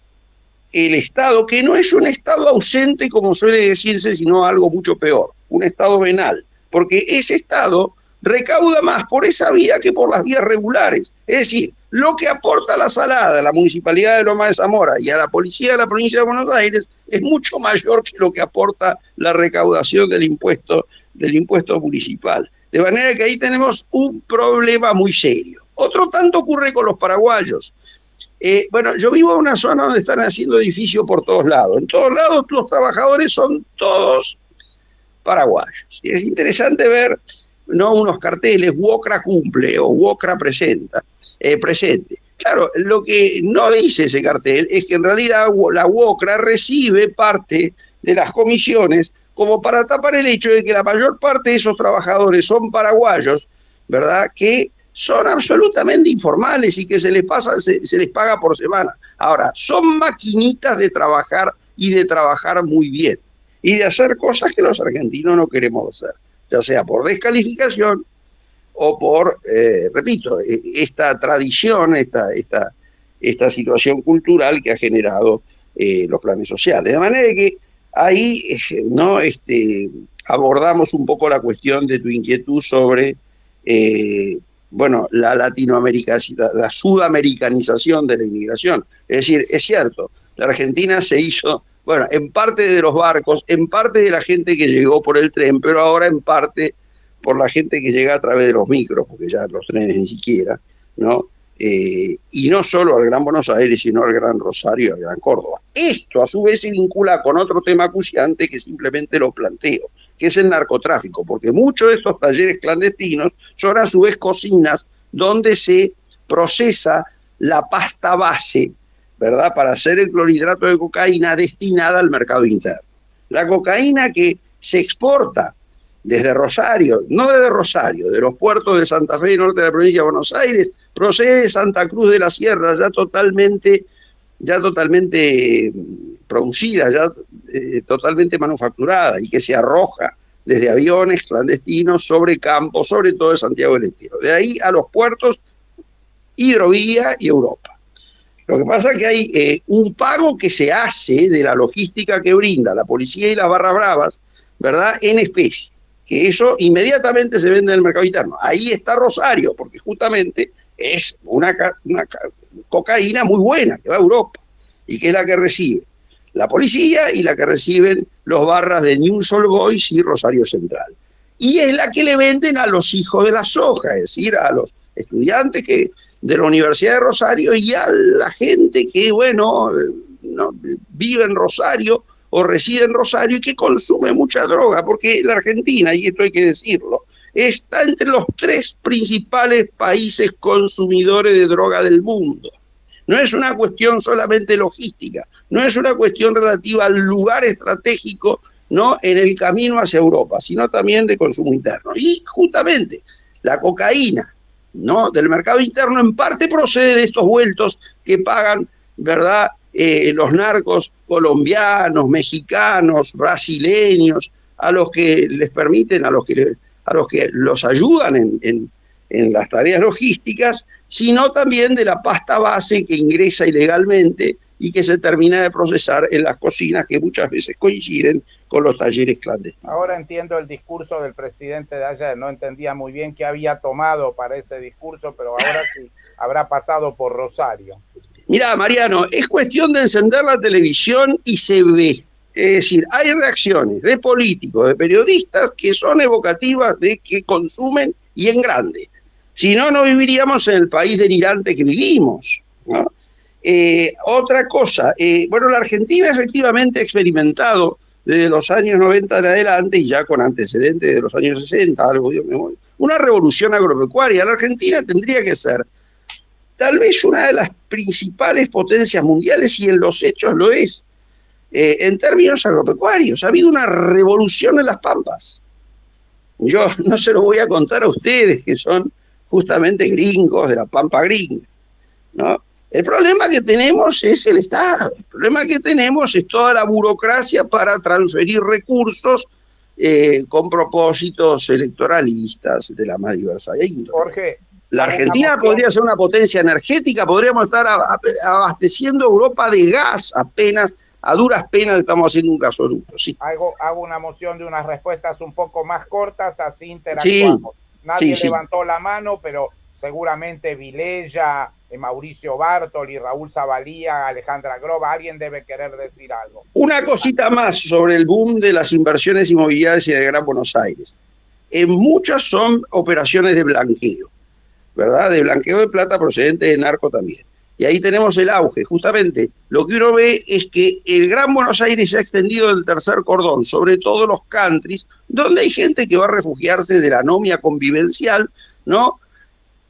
el Estado, que no es un Estado ausente, como suele decirse, sino algo mucho peor, un Estado venal, porque ese Estado recauda más por esa vía que por las vías regulares. Es decir, Lo que aporta la Salada, a la Municipalidad de Loma de Zamora y a la Policía de la Provincia de Buenos Aires es mucho mayor que lo que aporta la recaudación del impuesto municipal. De manera que ahí tenemos un problema muy serio. Otro tanto ocurre con los paraguayos. Bueno, yo vivo en una zona donde están haciendo edificios por todos lados. En todos lados los trabajadores son todos paraguayos. Y es interesante ver, ¿no?, unos carteles, WOCRA cumple o WOCRA presente. Claro, lo que no dice ese cartel es que en realidad la WOCRA recibe parte de las comisiones como para tapar el hecho de que la mayor parte de esos trabajadores son paraguayos, ¿verdad?, que son absolutamente informales y que se les paga por semana. Ahora, son maquinitas de trabajar y de trabajar muy bien y de hacer cosas que los argentinos no queremos hacer, ya sea por descalificación o por, repito, esta tradición, esta situación cultural que ha generado los planes sociales. De manera que ahí no abordamos un poco la cuestión de tu inquietud sobre bueno, la sudamericanización de la inmigración. Es decir, es cierto, la Argentina se hizo, bueno, en parte de los barcos, en parte de la gente que llegó por el tren, pero ahora en parte por la gente que llega a través de los micros, porque ya los trenes ni siquiera, ¿no? Y no solo al Gran Buenos Aires, sino al Gran Rosario y al Gran Córdoba. Esto, a su vez, se vincula con otro tema acuciante que simplemente lo planteo, que es el narcotráfico, porque muchos de estos talleres clandestinos son a su vez cocinas donde se procesa la pasta base, ¿verdad?, para hacer el clorhidrato de cocaína destinada al mercado interno. La cocaína que se exporta desde Rosario, no desde Rosario, de los puertos de Santa Fe y norte de la provincia de Buenos Aires, procede de Santa Cruz de la Sierra, ya totalmente producida, ya totalmente manufacturada, y que se arroja desde aviones clandestinos sobre campos, sobre todo de Santiago del Estero. De ahí a los puertos, hidrovía y Europa. Lo que pasa es que hay un pago que se hace de la logística que brinda la policía y las barras bravas, ¿verdad?, en especie, que eso inmediatamente se vende en el mercado interno. Ahí está Rosario, porque justamente es una cocaína muy buena que va a Europa y que es la que recibe la policía y la que reciben los barras de Newell's Old Boys y Rosario Central. Y es la que le venden a los hijos de la soja, es decir, a los estudiantes de la Universidad de Rosario y a la gente que, bueno, no, vive en Rosario o reside en Rosario y que consume mucha droga, porque la Argentina, y esto hay que decirlo, está entre los 3 principales países consumidores de droga del mundo. No es una cuestión solamente logística, no es una cuestión relativa al lugar estratégico, ¿no?, en el camino hacia Europa, sino también de consumo interno. Y justamente la cocaína, ¿no?, del mercado interno en parte procede de estos vueltos que pagan, ¿verdad?, los narcos colombianos, mexicanos, brasileños, a los que les permiten, a los que los ayudan en las tareas logísticas, sino también de la pasta base que ingresa ilegalmente y que se termina de procesar en las cocinas que muchas veces coinciden con los talleres clandestinos. Ahora entiendo el discurso del presidente de ayer, no entendía muy bien qué había tomado para ese discurso, pero ahora sí habrá pasado por Rosario. Mirá, Mariano, es cuestión de encender la televisión y se ve. Es decir, hay reacciones de políticos, de periodistas que son evocativas de que consumen y en grande. Si no, no viviríamos en el país delirante que vivimos, ¿no? Otra cosa, bueno, la Argentina efectivamente ha experimentado desde los años 90 en adelante, y ya con antecedentes de los años 60, algo, Dios mío, una revolución agropecuaria. La Argentina tendría que ser tal vez una de las principales potencias mundiales, y en los hechos lo es, en términos agropecuarios. Ha habido una revolución en las pampas. Yo no se lo voy a contar a ustedes, que son justamente gringos de la pampa gringa, ¿no? El problema que tenemos es el Estado, el problema que tenemos es toda la burocracia para transferir recursos con propósitos electoralistas de la más diversa índole. Jorge, la Argentina podría ser una potencia energética, podríamos estar abasteciendo a Europa de gas apenas, a duras penas estamos haciendo un gasoducto. Sí. Hago una moción de unas respuestas un poco más cortas, así interactuamos. Sí, Nadie levantó la mano, pero seguramente Vilella, Mauricio Bartoli, Raúl Zavalía, Alejandra Groba, alguien debe querer decir algo. Una cosita más sobre el boom de las inversiones inmobiliarias en el Gran Buenos Aires. En muchas son operaciones de blanqueo, ¿verdad? De blanqueo de plata procedente de narco también. Y ahí tenemos el auge. Justamente lo que uno ve es que el Gran Buenos Aires se ha extendido del tercer cordón, sobre todo los countries, donde hay gente que va a refugiarse de la anomia convivencial, ¿no?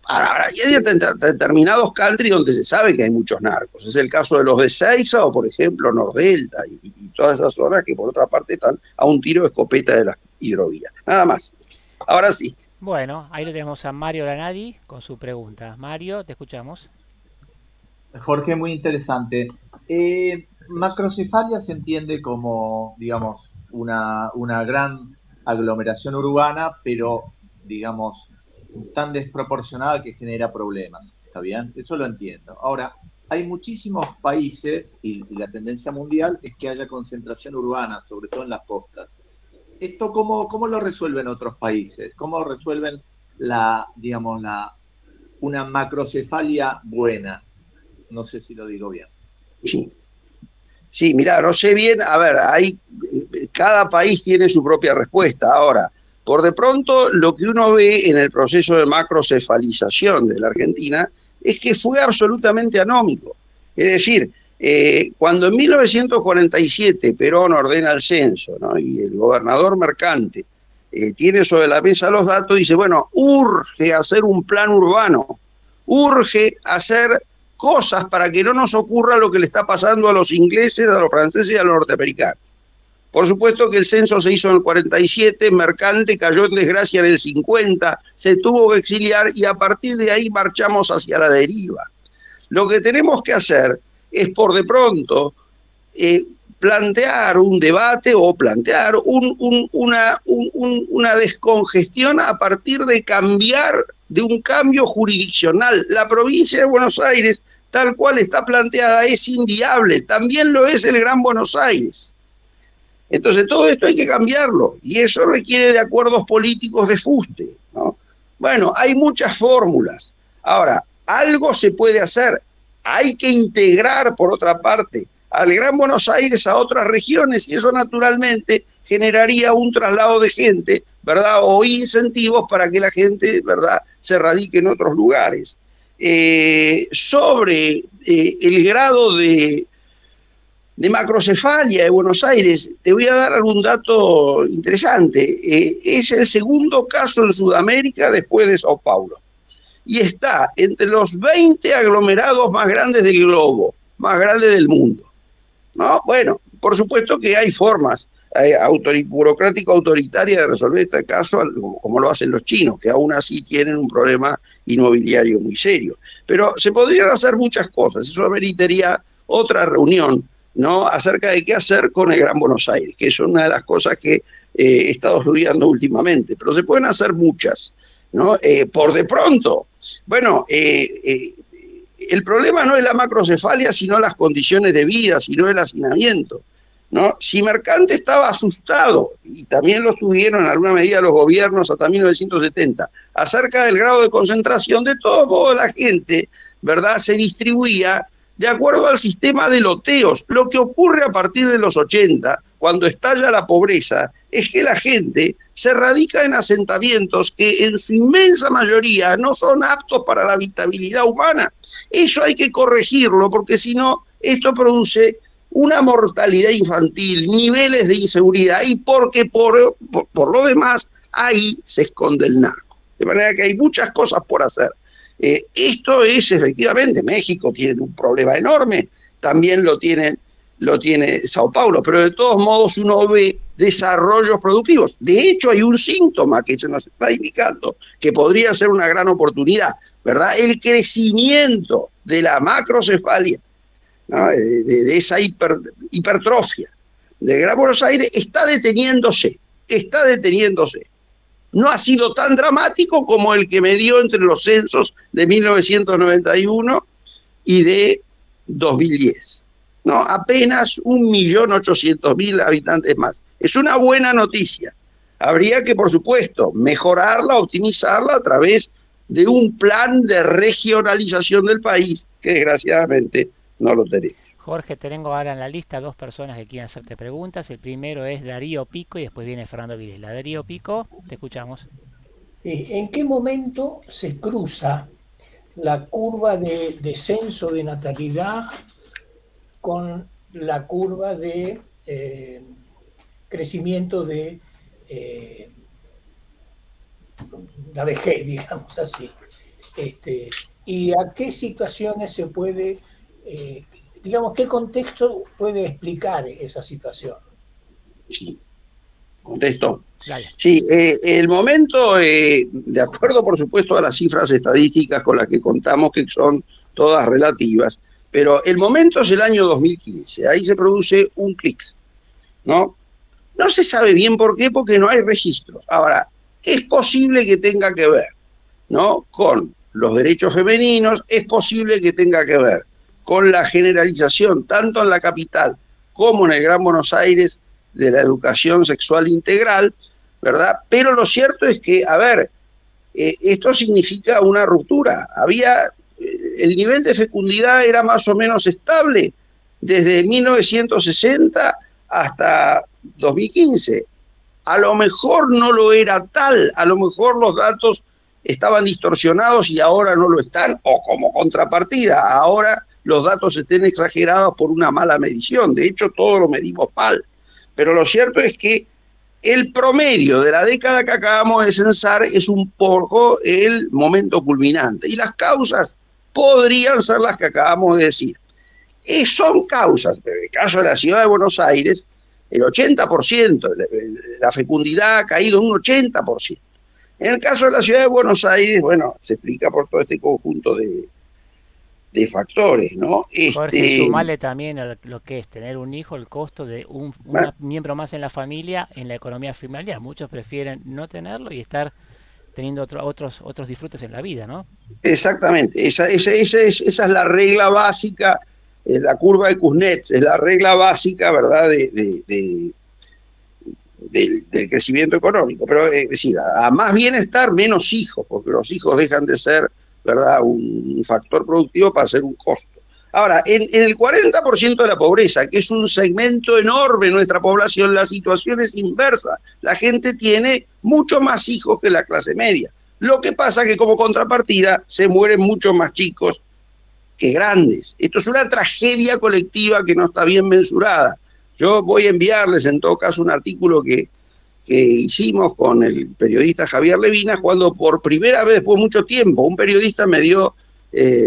Ahora, hay determinados country donde se sabe que hay muchos narcos. Es el caso de los de Seiza o, por ejemplo, Nordelta y todas esas zonas que, por otra parte, están a un tiro de escopeta de las hidrovías. Nada más. Ahora sí. Bueno, ahí lo tenemos a Mario Lanadi con su pregunta. Mario, te escuchamos. Jorge, muy interesante. Macrocefalia se entiende como, digamos, una gran aglomeración urbana, pero, digamos, tan desproporcionada que genera problemas, ¿está bien? Eso lo entiendo. Ahora, hay muchísimos países, y la tendencia mundial es que haya concentración urbana, sobre todo en las costas. ¿Esto cómo lo resuelven otros países? ¿Cómo resuelven una macrocefalia buena? No sé si lo digo bien. Sí, mirá, no sé bien, a ver, cada país tiene su propia respuesta. Ahora, por de pronto, lo que uno ve en el proceso de macrocefalización de la Argentina es que fue absolutamente anómico. Es decir, cuando en 1947 Perón ordena el censo, ¿no? Y el gobernador Mercante tiene sobre la mesa los datos, dice, bueno, urge hacer un plan urbano, urge hacer cosas para que no nos ocurra lo que le está pasando a los ingleses, a los franceses y a los norteamericanos. Por supuesto que el censo se hizo en el 47, Mercante cayó en desgracia en el 50, se tuvo que exiliar y a partir de ahí marchamos hacia la deriva. Lo que tenemos que hacer es por de pronto plantear un debate o plantear una descongestión a partir de un cambio jurisdiccional. La provincia de Buenos Aires, tal cual está planteada, es inviable. También lo es el Gran Buenos Aires. Entonces todo esto hay que cambiarlo y eso requiere de acuerdos políticos de fuste, ¿no? Bueno, hay muchas fórmulas. Ahora, algo se puede hacer. Hay que integrar, por otra parte, al Gran Buenos Aires a otras regiones y eso naturalmente generaría un traslado de gente, ¿verdad? O incentivos para que la gente, ¿verdad?, se radique en otros lugares. Sobre el grado de macrocefalia de Buenos Aires, te voy a dar algún dato interesante. Es el segundo caso en Sudamérica después de Sao Paulo. Y está entre los 20 aglomerados más grandes del globo, más grandes del mundo, ¿no? Bueno, por supuesto que hay formas burocrático-autoritarias de resolver este caso, como lo hacen los chinos, que aún así tienen un problema inmobiliario muy serio. Pero se podrían hacer muchas cosas, eso ameritaría otra reunión, ¿no?, acerca de qué hacer con el Gran Buenos Aires, que es una de las cosas que he estado estudiando últimamente, pero se pueden hacer muchas, ¿no? Por de pronto, bueno, el problema no es la macrocefalia, sino las condiciones de vida, sino el hacinamiento, ¿no? Si Mercante estaba asustado, y también lo estuvieron en alguna medida los gobiernos hasta 1970, acerca del grado de concentración, de todos modos la gente, ¿verdad?, se distribuía de acuerdo al sistema de loteos. Lo que ocurre a partir de los 80, cuando estalla la pobreza, es que la gente se radica en asentamientos que en su inmensa mayoría no son aptos para la habitabilidad humana. Eso hay que corregirlo, porque si no, esto produce una mortalidad infantil, niveles de inseguridad, y porque por lo demás, ahí se esconde el narco. De manera que hay muchas cosas por hacer. Esto es efectivamente, México tiene un problema enorme, también lo tiene Sao Paulo, pero de todos modos uno ve desarrollos productivos. De hecho, hay un síntoma que se nos está indicando que podría ser una gran oportunidad, ¿verdad? El crecimiento de la macrocefalia, ¿no?, de esa hipertrofia de Gran Buenos Aires está deteniéndose. No ha sido tan dramático como el que me dio entre los censos de 1991 y de 2010. No, apenas 1.800.000 habitantes más. Es una buena noticia. Habría que, por supuesto, mejorarla, optimizarla a través de un plan de regionalización del país, que desgraciadamente no lo tenemos. Jorge, tengo ahora en la lista dos personas que quieren hacerte preguntas. El primero es Darío Pico y después viene Fernando Vilela. Darío Pico, te escuchamos. Sí, ¿en qué momento se cruza la curva de descenso de natalidad con la curva de crecimiento de la vejez, digamos así? ¿Y a qué situaciones se puede, digamos, qué contexto puede explicar esa situación? Contesto. Dale. Sí, el momento, de acuerdo por supuesto a las cifras estadísticas con las que contamos, que son todas relativas, pero el momento es el año 2015, ahí se produce un clic, ¿no? No se sabe bien por qué, porque no hay registros. Ahora, es posible que tenga que ver, ¿no?, con los derechos femeninos, es posible que tenga que ver con la generalización, tanto en la capital como en el Gran Buenos Aires, de la educación sexual integral, ¿verdad? Pero lo cierto es que, a ver, esto significa una ruptura. El nivel de fecundidad era más o menos estable desde 1960 hasta 2015. A lo mejor no lo era tal, a lo mejor los datos estaban distorsionados y ahora no lo están, o como contrapartida, ahora los datos estén exagerados por una mala medición. De hecho, todos lo medimos mal. Pero lo cierto es que el promedio de la década que acabamos de censar es un poco el momento culminante. Y las causas podrían ser las que acabamos de decir. Son causas, pero en el caso de la ciudad de Buenos Aires, el 80%, la fecundidad ha caído un 80%. En el caso de la ciudad de Buenos Aires, bueno, se explica por todo este conjunto de factores, ¿no? Jorge, sumale también a lo que es tener un hijo, el costo de un miembro más en la familia, en la economía familiar. Muchos prefieren no tenerlo y estar teniendo otros disfrutes en la vida, ¿no? Exactamente, esa es la regla básica, la curva de Kuznets, es la regla básica, ¿verdad?, del crecimiento económico. Pero es decir, a más bienestar, menos hijos, porque los hijos dejan de ser, ¿verdad?, un factor productivo para ser un costo. Ahora, en el 40% de la pobreza, que es un segmento enorme de nuestra población, la situación es inversa. La gente tiene mucho más hijos que la clase media. Lo que pasa es que como contrapartida se mueren mucho más chicos que grandes. Esto es una tragedia colectiva que no está bien mensurada. Yo voy a enviarles en todo caso un artículo que hicimos con el periodista Javier Levinas, cuando por primera vez, después de mucho tiempo, un periodista me dio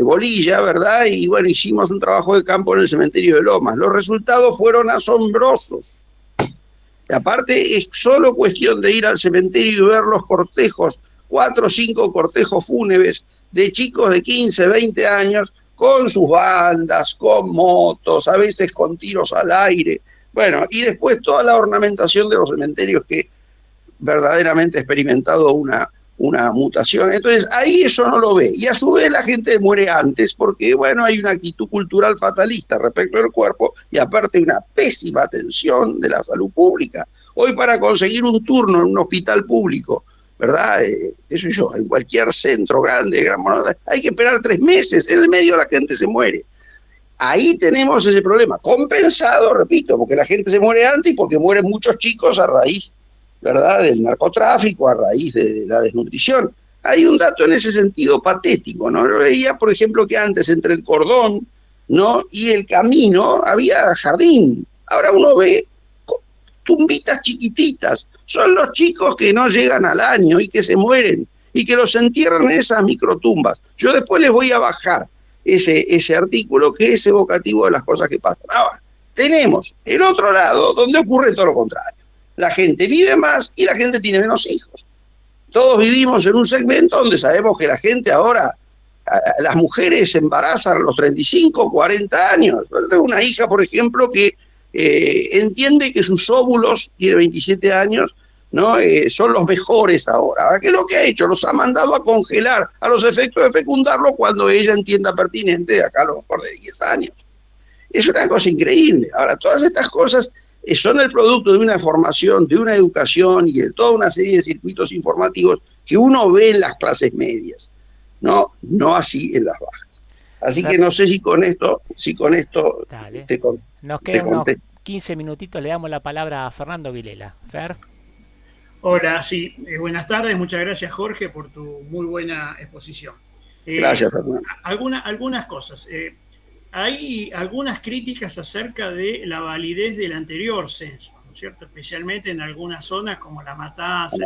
bolilla, ¿verdad? Y bueno, hicimos un trabajo de campo en el cementerio de Lomas. Los resultados fueron asombrosos. Y aparte, es solo cuestión de ir al cementerio y ver los cortejos, 4 o 5 cortejos fúnebres de chicos de 15, 20 años, con sus bandas, con motos, a veces con tiros al aire. Bueno, y después toda la ornamentación de los cementerios que verdaderamente ha experimentado una mutación. Entonces, ahí eso no lo ve. Y a su vez la gente muere antes porque, bueno, hay una actitud cultural fatalista respecto del cuerpo y aparte una pésima atención de la salud pública. Hoy para conseguir un turno en un hospital público, ¿verdad? En cualquier centro grande, hay que esperar 3 meses. En el medio la gente se muere. Ahí tenemos ese problema, compensado, repito, porque la gente se muere antes y porque mueren muchos chicos a raíz, ¿verdad?, del narcotráfico, a raíz de la desnutrición. Hay un dato en ese sentido patético, ¿no? Yo veía, por ejemplo, que antes entre el cordón, ¿no?, y el camino había jardín. Ahora uno ve tumbitas chiquititas. Son los chicos que no llegan al año y que se mueren y que los entierran en esas microtumbas. Yo después les voy a bajar ese artículo que es evocativo de las cosas que pasan. Ahora, tenemos el otro lado donde ocurre todo lo contrario. La gente vive más y la gente tiene menos hijos. Todos vivimos en un segmento donde sabemos que la gente ahora, las mujeres se embarazan a los 35, 40 años. Yo tengo una hija, por ejemplo, que entiende que sus óvulos, tiene 27 años, ¿no? Son los mejores ahora. ¿Qué es lo que ha hecho? Los ha mandado a congelar a los efectos de fecundarlo cuando ella entienda pertinente, de acá a lo mejor de 10 años. Es una cosa increíble. Ahora, todas estas cosas son el producto de una formación, de una educación y de toda una serie de circuitos informativos que uno ve en las clases medias. no así en las bajas. Así que no sé si con esto Dale. te Nos quedan unos 15 minutitos, le damos la palabra a Fernando Vilela. Fer. Hola, sí, buenas tardes, muchas gracias Jorge por tu muy buena exposición. Gracias, Fernando. Algunas cosas. Hay algunas críticas acerca de la validez del anterior censo, ¿no es cierto? Especialmente en algunas zonas como La Matanza.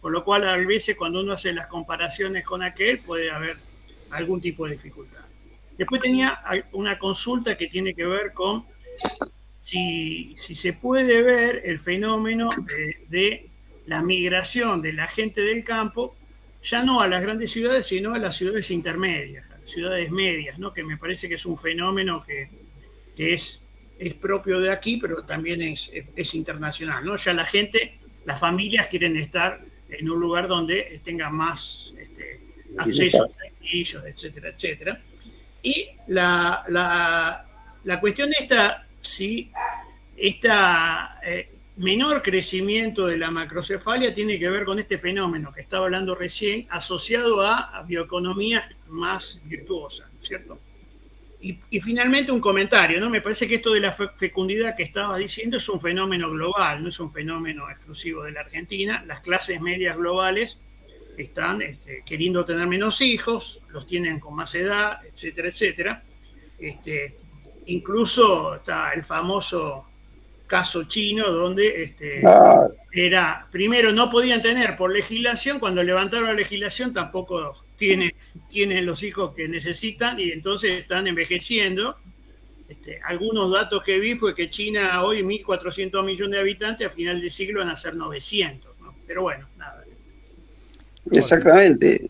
Por lo cual, a veces, cuando uno hace las comparaciones con aquel, puede haber algún tipo de dificultad. Después tenía una consulta que tiene que ver con si se puede ver el fenómeno de la migración de la gente del campo, ya no a las grandes ciudades, sino a las ciudades intermedias, a las ciudades medias, ¿no? Que me parece que es un fenómeno que es propio de aquí, pero también es internacional, ¿no? Ya la gente, las familias quieren estar en un lugar donde tengan más acceso a servicios, etcétera, etcétera. Y la cuestión si esta menor crecimiento de la macrocefalia tiene que ver con este fenómeno que estaba hablando recién, asociado a bioeconomías más virtuosas, ¿no es cierto? Y finalmente un comentario, ¿no? Me parece que esto de la fecundidad que estaba diciendo es un fenómeno global, no es un fenómeno exclusivo de la Argentina. Las clases medias globales están queriendo tener menos hijos, los tienen con más edad, etcétera, etcétera. Incluso está el famoso caso chino donde primero no podían tener por legislación, cuando levantaron la legislación tampoco tienen los hijos que necesitan y entonces están envejeciendo. Algunos datos que vi fue que China hoy 1.400 millones de habitantes, a final de siglo van a ser 900, ¿no? Pero bueno, nada. Exactamente,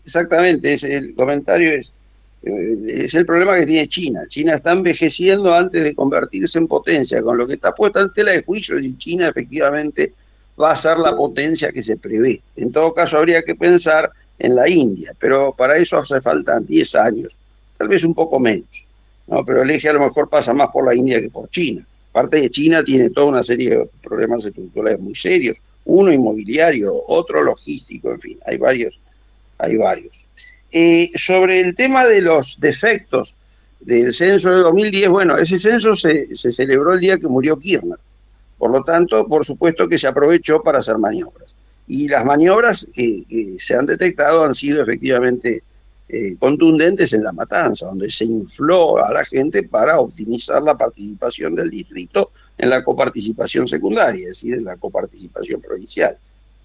el comentario es el problema que tiene China. China está envejeciendo antes de convertirse en potencia, con lo que está puesta en tela de juicio y China efectivamente va a ser la potencia que se prevé. En todo caso habría que pensar en la India, pero para eso hace falta 10 años, tal vez un poco menos, ¿no? Pero el eje a lo mejor pasa más por la India que por China. Aparte de China tiene toda una serie de problemas estructurales muy serios, uno inmobiliario, otro logístico, en fin, hay varios. Sobre el tema de los defectos del censo de 2010, bueno, ese censo se celebró el día que murió Kirchner. Por lo tanto, por supuesto que se aprovechó para hacer maniobras. Y las maniobras que se han detectado han sido efectivamente contundentes en La Matanza, donde se infló a la gente para optimizar la participación del distrito en la coparticipación secundaria, es decir, en la coparticipación provincial.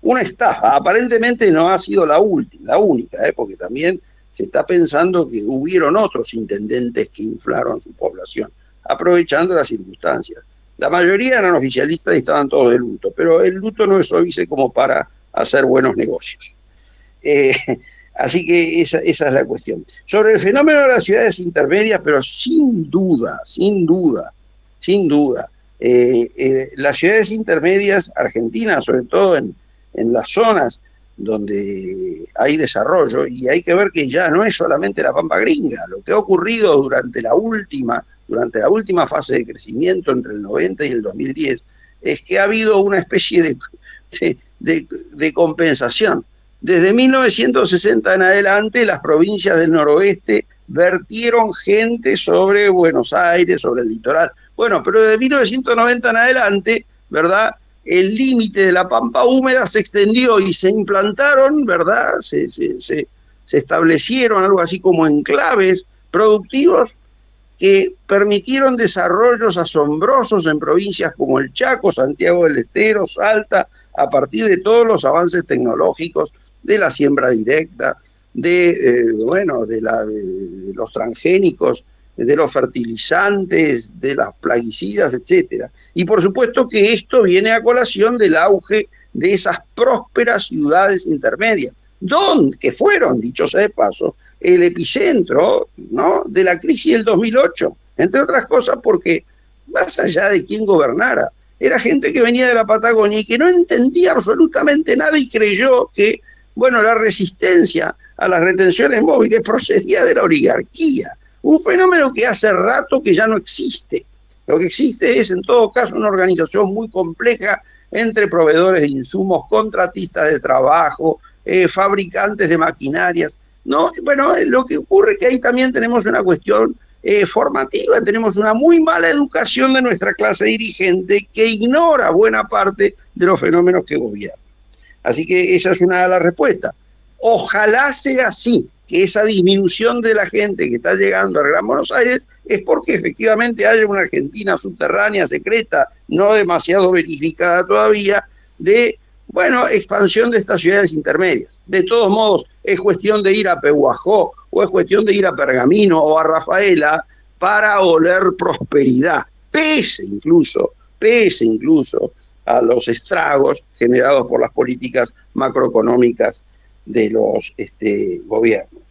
Una estafa, aparentemente no ha sido la única, porque también se está pensando que hubieron otros intendentes que inflaron su población, aprovechando las circunstancias. La mayoría eran oficialistas y estaban todos de luto, pero el luto no es óbice como para hacer buenos negocios. Así que esa es la cuestión. Sobre el fenómeno de las ciudades intermedias, pero sin duda, las ciudades intermedias argentinas, sobre todo en las zonas donde hay desarrollo, y hay que ver que ya no es solamente la Pampa Gringa, lo que ha ocurrido durante la última fase de crecimiento entre el 90 y el 2010, es que ha habido una especie de compensación. Desde 1960 en adelante, las provincias del noroeste vertieron gente sobre Buenos Aires, sobre el litoral. Bueno, pero desde 1990 en adelante, ¿verdad?, el límite de la pampa húmeda se extendió y se implantaron, ¿verdad?, se establecieron algo así como enclaves productivos que permitieron desarrollos asombrosos en provincias como el Chaco, Santiago del Estero, Salta, a partir de todos los avances tecnológicos de la siembra directa, de los transgénicos, de los fertilizantes, de las plaguicidas, etcétera. Y por supuesto que esto viene a colación del auge de esas prósperas ciudades intermedias, que fueron, dicho sea de paso, el epicentro, ¿no?, de la crisis del 2008, entre otras cosas porque, más allá de quién gobernara, era gente que venía de la Patagonia y que no entendía absolutamente nada y creyó que, bueno, la resistencia a las retenciones móviles procedía de la oligarquía. Un fenómeno que hace rato que ya no existe. Lo que existe es, en todo caso, una organización muy compleja entre proveedores de insumos, contratistas de trabajo, fabricantes de maquinarias, ¿no? Bueno, lo que ocurre es que ahí también tenemos una cuestión formativa, tenemos una muy mala educación de nuestra clase dirigente que ignora buena parte de los fenómenos que gobiernan. Así que esa es una de las respuestas. Ojalá sea así, que esa disminución de la gente que está llegando al Gran Buenos Aires es porque efectivamente haya una Argentina subterránea, secreta, no demasiado verificada todavía, de, bueno, expansión de estas ciudades intermedias. De todos modos, es cuestión de ir a Pehuajó, o es cuestión de ir a Pergamino o a Rafaela para oler prosperidad, pese incluso a los estragos generados por las políticas macroeconómicas de los gobiernos.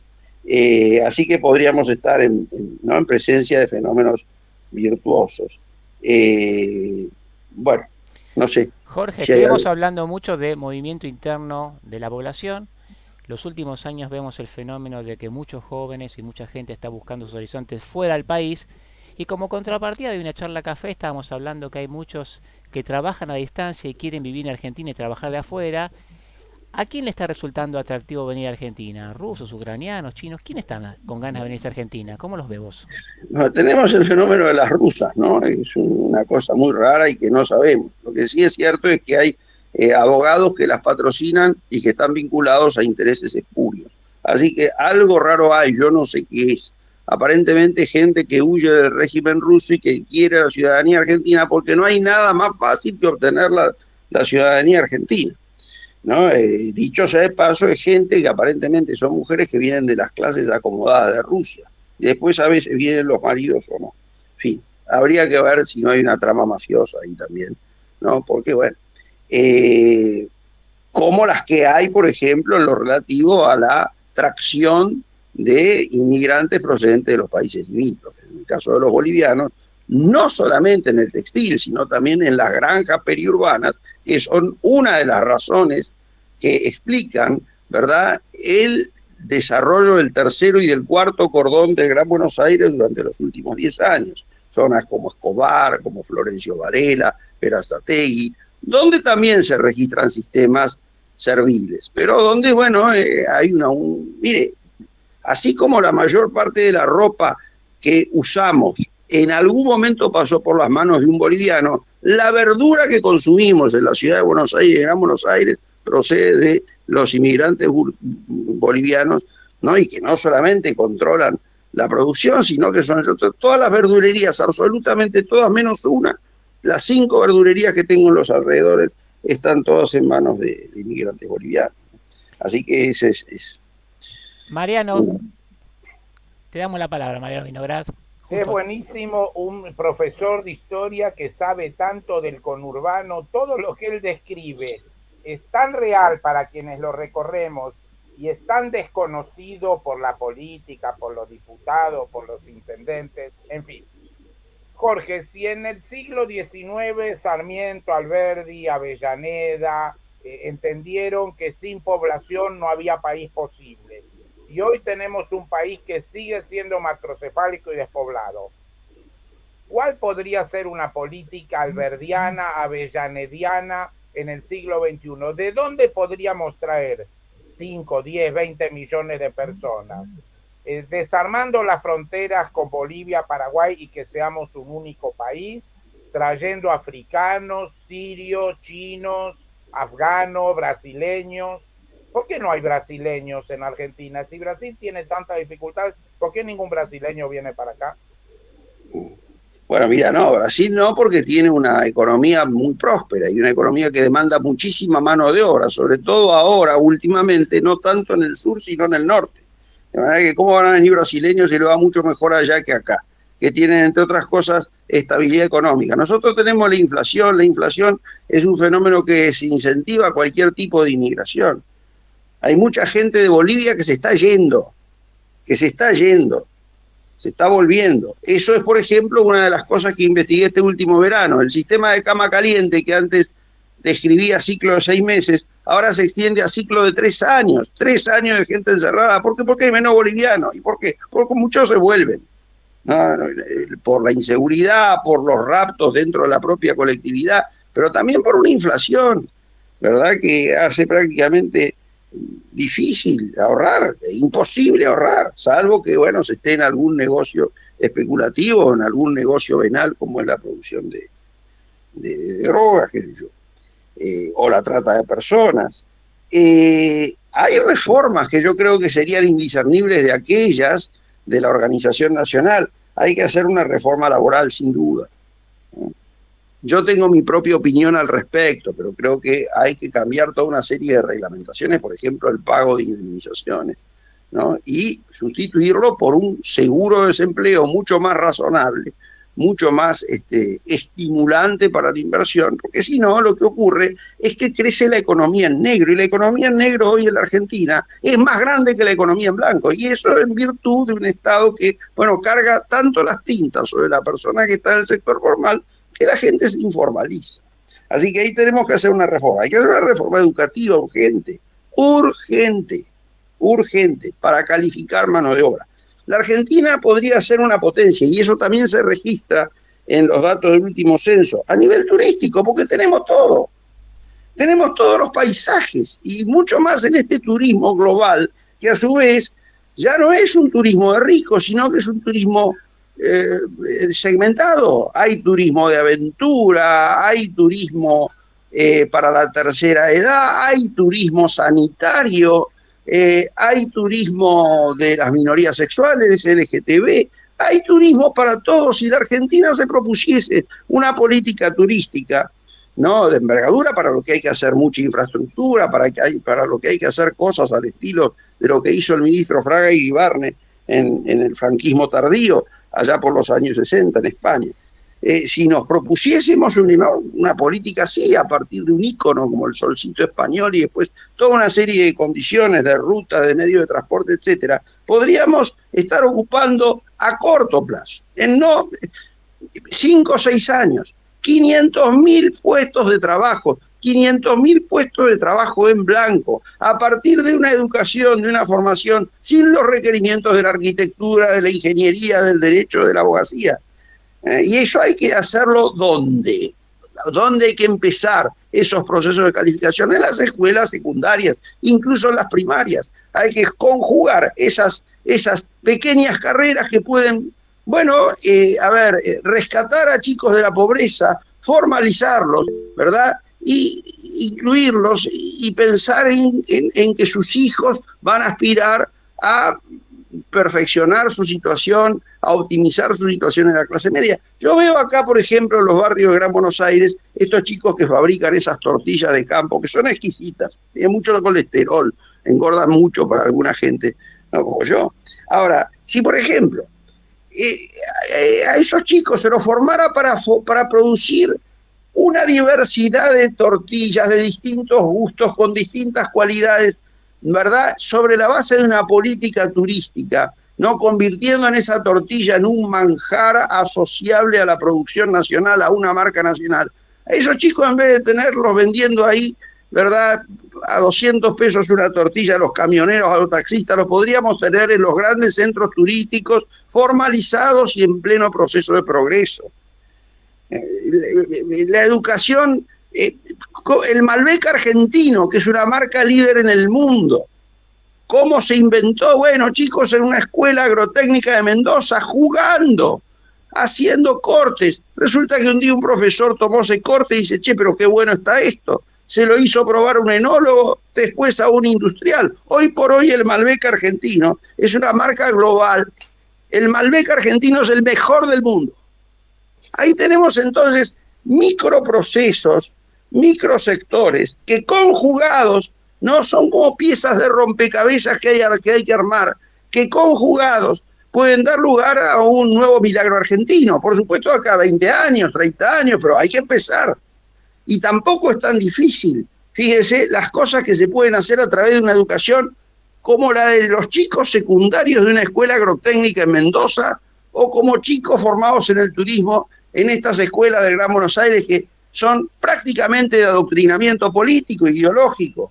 Así que podríamos estar ¿no? en presencia de fenómenos virtuosos. Bueno, no sé. Jorge, estuvimos hablando mucho de movimiento interno de la población. Los últimos años vemos el fenómeno de que muchos jóvenes y mucha gente está buscando sus horizontes fuera del país. Y como contrapartida de una charla café estábamos hablando que hay muchos que trabajan a distancia y quieren vivir en Argentina y trabajar de afuera. ¿A quién le está resultando atractivo venir a Argentina? ¿Rusos, ucranianos, chinos? ¿Quién están con ganas de venir a Argentina? ¿Cómo los ve vos? Bueno, tenemos el fenómeno de las rusas, ¿no? Es una cosa muy rara y que no sabemos. Lo que sí es cierto es que hay abogados que las patrocinan y que están vinculados a intereses espurios. Así que algo raro hay, yo no sé qué es. Aparentemente gente que huye del régimen ruso y que quiere la ciudadanía argentina porque no hay nada más fácil que obtener la ciudadanía argentina, ¿no? Dicho sea de paso, es gente que aparentemente son mujeres que vienen de las clases acomodadas de Rusia. Y después a veces vienen los maridos o no. En fin, habría que ver si no hay una trama mafiosa ahí también, ¿no? Porque, bueno, como las que hay, por ejemplo, en lo relativo a la tracción de inmigrantes procedentes de los países limítrofes. En el caso de los bolivianos, no solamente en el textil, sino también en las granjas periurbanas, que son una de las razones que explican, ¿verdad?, el desarrollo del tercero y del cuarto cordón del Gran Buenos Aires durante los últimos 10 años. Zonas como Escobar, como Florencio Varela, Berazategui, donde también se registran sistemas serviles, pero donde, bueno, hay mire, así como la mayor parte de la ropa que usamos en algún momento pasó por las manos de un boliviano, la verdura que consumimos en la ciudad de Buenos Aires, en Gran Buenos Aires, procede de los inmigrantes bolivianos, ¿no? Y que no solamente controlan la producción, sino que son todas las verdulerías, absolutamente todas menos una. Las 5 verdulerías que tengo en los alrededores están todas en manos de inmigrantes bolivianos. Así que ese es Mariano, te damos la palabra, Mariano Vinograd. Es buenísimo un profesor de historia que sabe tanto del conurbano, todo lo que él describe es tan real para quienes lo recorremos y es tan desconocido por la política, por los diputados, por los intendentes, en fin. Jorge, si en el siglo XIX Sarmiento, Alberdi, Avellaneda entendieron que sin población no había país posible, y hoy tenemos un país que sigue siendo macrocefálico y despoblado, ¿cuál podría ser una política alberdiana, avellanediana en el siglo XXI? ¿De dónde podríamos traer 5, 10, 20 millones de personas? Desarmando las fronteras con Bolivia, Paraguay y que seamos un único país, trayendo africanos, sirios, chinos, afganos, brasileños. ¿Por qué no hay brasileños en Argentina? Si Brasil tiene tantas dificultades, ¿por qué ningún brasileño viene para acá? Bueno, mira, no, Brasil no, porque tiene una economía muy próspera y una economía que demanda muchísima mano de obra, sobre todo ahora, últimamente, no tanto en el sur, sino en el norte. De manera que cómo van a venir brasileños si le va mucho mejor allá que acá, que tienen, entre otras cosas, estabilidad económica. Nosotros tenemos la inflación es un fenómeno que desincentiva cualquier tipo de inmigración. Hay mucha gente de Bolivia que se está yendo, se está volviendo. Eso es, por ejemplo, una de las cosas que investigué este último verano. El sistema de cama caliente que antes describía ciclo de 6 meses, ahora se extiende a ciclo de 3 años. 3 años de gente encerrada. ¿Por qué? Porque hay menos bolivianos. ¿Y por qué? Porque muchos se vuelven. ¿No? Por la inseguridad, por los raptos dentro de la propia colectividad, pero también por una inflación, ¿verdad? Que hace prácticamente difícil ahorrar, imposible ahorrar, salvo que, bueno, se esté en algún negocio especulativo o en algún negocio venal como es la producción de drogas, qué sé yo, o la trata de personas. Hay reformas que yo creo que serían indiscernibles de aquellas de la Organización Nacional. Hay que hacer una reforma laboral, sin duda. Yo tengo mi propia opinión al respecto, pero creo que hay que cambiar toda una serie de reglamentaciones, por ejemplo, el pago de indemnizaciones, ¿no? Y sustituirlo por un seguro de desempleo mucho más razonable, mucho más estimulante para la inversión, porque si no, lo que ocurre es que crece la economía en negro, y la economía en negro hoy en la Argentina es más grande que la economía en blanco, y eso en virtud de un Estado que, bueno, carga tanto las tintas sobre la persona que está en el sector formal, que la gente se informaliza. Así que ahí tenemos que hacer una reforma. Hay que hacer una reforma educativa urgente, para calificar mano de obra. La Argentina podría ser una potencia, y eso también se registra en los datos del último censo, a nivel turístico, porque tenemos todo. Tenemos todos los paisajes, y mucho más en este turismo global, que a su vez ya no es un turismo de ricos, sino que es un turismo segmentado. Hay turismo de aventura, hay turismo para la tercera edad, hay turismo sanitario, hay turismo de las minorías sexuales, LGTB, hay turismo para todos. Si la Argentina se propusiese una política turística, ¿no?, de envergadura, para lo que hay que hacer mucha infraestructura, para lo que hay que hacer cosas al estilo de lo que hizo el ministro Fraga Iribarne en el franquismo tardío, allá por los años 60 en España. Si nos propusiésemos una política así, a partir de un ícono como el Solcito español y después toda una serie de condiciones de ruta, de medios de transporte, etcétera, podríamos estar ocupando a corto plazo, en 5 o 6 años, 500.000 puestos de trabajo, 500.000 puestos de trabajo en blanco, a partir de una educación, de una formación, sin los requerimientos de la arquitectura, de la ingeniería, del derecho, de la abogacía. Y eso hay que hacerlo ¿dónde? ¿Dónde hay que empezar esos procesos de calificación? En las escuelas secundarias, incluso en las primarias. Hay que conjugar esas pequeñas carreras que pueden, bueno, rescatar a chicos de la pobreza, formalizarlos, ¿verdad?, y incluirlos y pensar en que sus hijos van a aspirar a perfeccionar su situación, a optimizar su situación en la clase media. Yo veo acá, por ejemplo, en los barrios de Gran Buenos Aires, estos chicos que fabrican esas tortillas de campo, que son exquisitas, tienen mucho colesterol, engordan mucho para alguna gente, no como yo. Ahora, si por ejemplo a esos chicos se los formara para producir una diversidad de tortillas de distintos gustos, con distintas cualidades, ¿verdad?, sobre la base de una política turística, ¿no?, convirtiendo en esa tortilla en un manjar asociable a la producción nacional, a una marca nacional. A esos chicos, en vez de tenerlos vendiendo ahí, ¿verdad?, a 200 pesos una tortilla a los camioneros, a los taxistas, los podríamos tener en los grandes centros turísticos formalizados y en pleno proceso de progreso. La educación, el Malbec argentino, que es una marca líder en el mundo, ¿cómo se inventó? Bueno, chicos en una escuela agrotécnica de Mendoza, jugando, haciendo cortes. Resulta que un día un profesor tomó ese corte y dice, che, pero qué bueno está esto. Se lo hizo probar un enólogo, después a un industrial. Hoy por hoy el Malbec argentino es una marca global. El Malbec argentino es el mejor del mundo. Ahí tenemos entonces microprocesos, microsectores, que conjugados no son como piezas de rompecabezas que hay que armar, que conjugados pueden dar lugar a un nuevo milagro argentino. Por supuesto, acá 20 años, 30 años, pero hay que empezar. Y tampoco es tan difícil. Fíjense las cosas que se pueden hacer a través de una educación como la de los chicos secundarios de una escuela agrotécnica en Mendoza, o como chicos formados en el turismo en estas escuelas del Gran Buenos Aires, que son prácticamente de adoctrinamiento político, ideológico,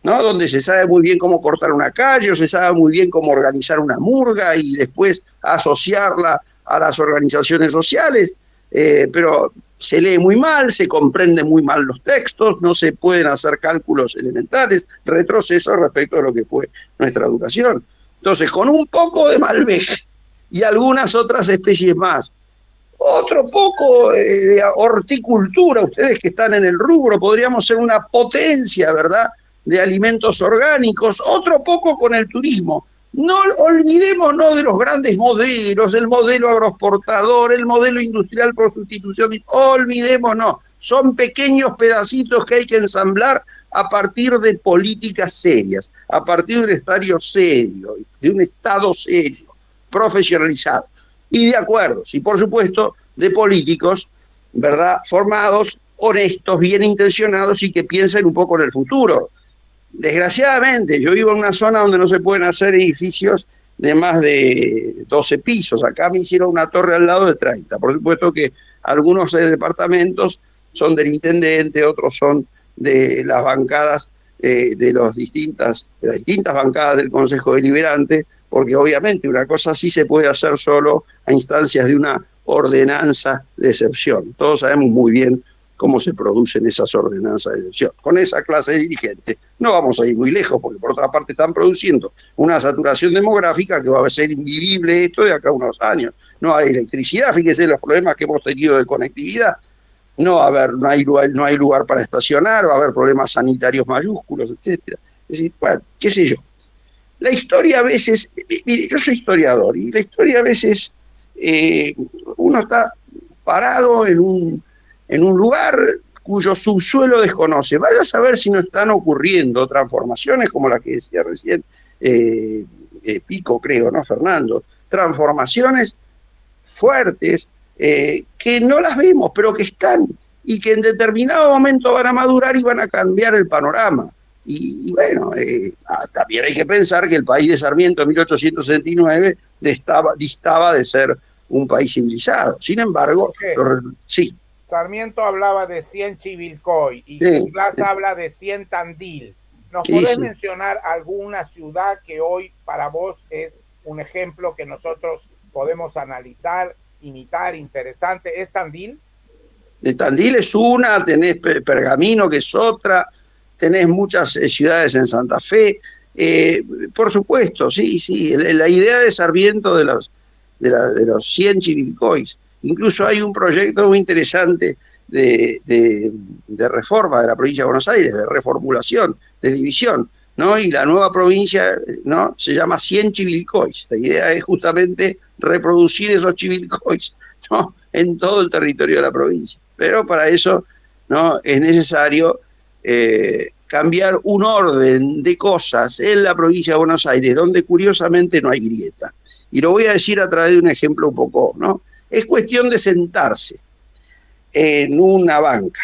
¿no?, donde se sabe muy bien cómo cortar una calle, o se sabe muy bien cómo organizar una murga y después asociarla a las organizaciones sociales, pero se lee muy mal, se comprenden muy mal los textos, no se pueden hacer cálculos elementales, retroceso respecto a lo que fue nuestra educación. Entonces, con un poco de Malbec y algunas otras especies más, otro poco de horticultura, ustedes que están en el rubro, podríamos ser una potencia, ¿verdad?, de alimentos orgánicos, otro poco con el turismo. No olvidémonos de los grandes modelos, el modelo agroexportador, el modelo industrial por sustitución, olvidémonos, son pequeños pedacitos que hay que ensamblar a partir de políticas serias, a partir de un estadio serio, de un Estado serio, profesionalizado, y de acuerdos, y por supuesto de políticos, ¿verdad?, formados, honestos, bien intencionados y que piensen un poco en el futuro. Desgraciadamente, yo vivo en una zona donde no se pueden hacer edificios de más de 12 pisos. Acá me hicieron una torre al lado de 30. Por supuesto que algunos departamentos son del intendente, otros son de las bancadas de las distintas bancadas del Consejo Deliberante, porque obviamente una cosa así se puede hacer solo a instancias de una ordenanza de excepción. Todos sabemos muy bien cómo se producen esas ordenanzas de excepción. Con esa clase de dirigentes no vamos a ir muy lejos, porque por otra parte están produciendo una saturación demográfica que va a ser invivible esto de acá a unos años. No hay electricidad, fíjese los problemas que hemos tenido de conectividad, no hay lugar para estacionar, va a haber problemas sanitarios mayúsculos, etcétera. Es decir, bueno, qué sé yo. La historia a veces, mire, yo soy historiador, y la historia a veces uno está parado en un lugar cuyo subsuelo desconoce. Vaya a saber si no están ocurriendo transformaciones como la que decía recién Pico, creo, ¿no, Fernando? Transformaciones fuertes que no las vemos, pero que están y que en determinado momento van a madurar y van a cambiar el panorama. Y bueno, también hay que pensar que el país de Sarmiento en 1869 distaba de ser un país civilizado. Sin embargo, sí. Sarmiento hablaba de 100 Chivilcoy y Douglas habla de 100 Tandil. ¿Nos podés mencionar alguna ciudad que hoy para vos es un ejemplo que nosotros podemos analizar, imitar, interesante? ¿Es Tandil? De Tandil es una, tenés Pergamino, que es otra, tenés muchas ciudades en Santa Fe. Por supuesto, sí. La idea de Sarmiento de los 100 Chivilcoys. Incluso hay un proyecto muy interesante de reforma de la provincia de Buenos Aires, de reformulación, de división, ¿no? Y la nueva provincia, ¿no?, se llama 100 Chivilcoys. La idea es justamente reproducir esos Chivilcoys, ¿no?, en todo el territorio de la provincia. Pero para eso, ¿no?, es necesario cambiar un orden de cosas en la provincia de Buenos Aires, donde curiosamente no hay grieta. Y lo voy a decir a través de un ejemplo un poco, ¿no? Es cuestión de sentarse en una banca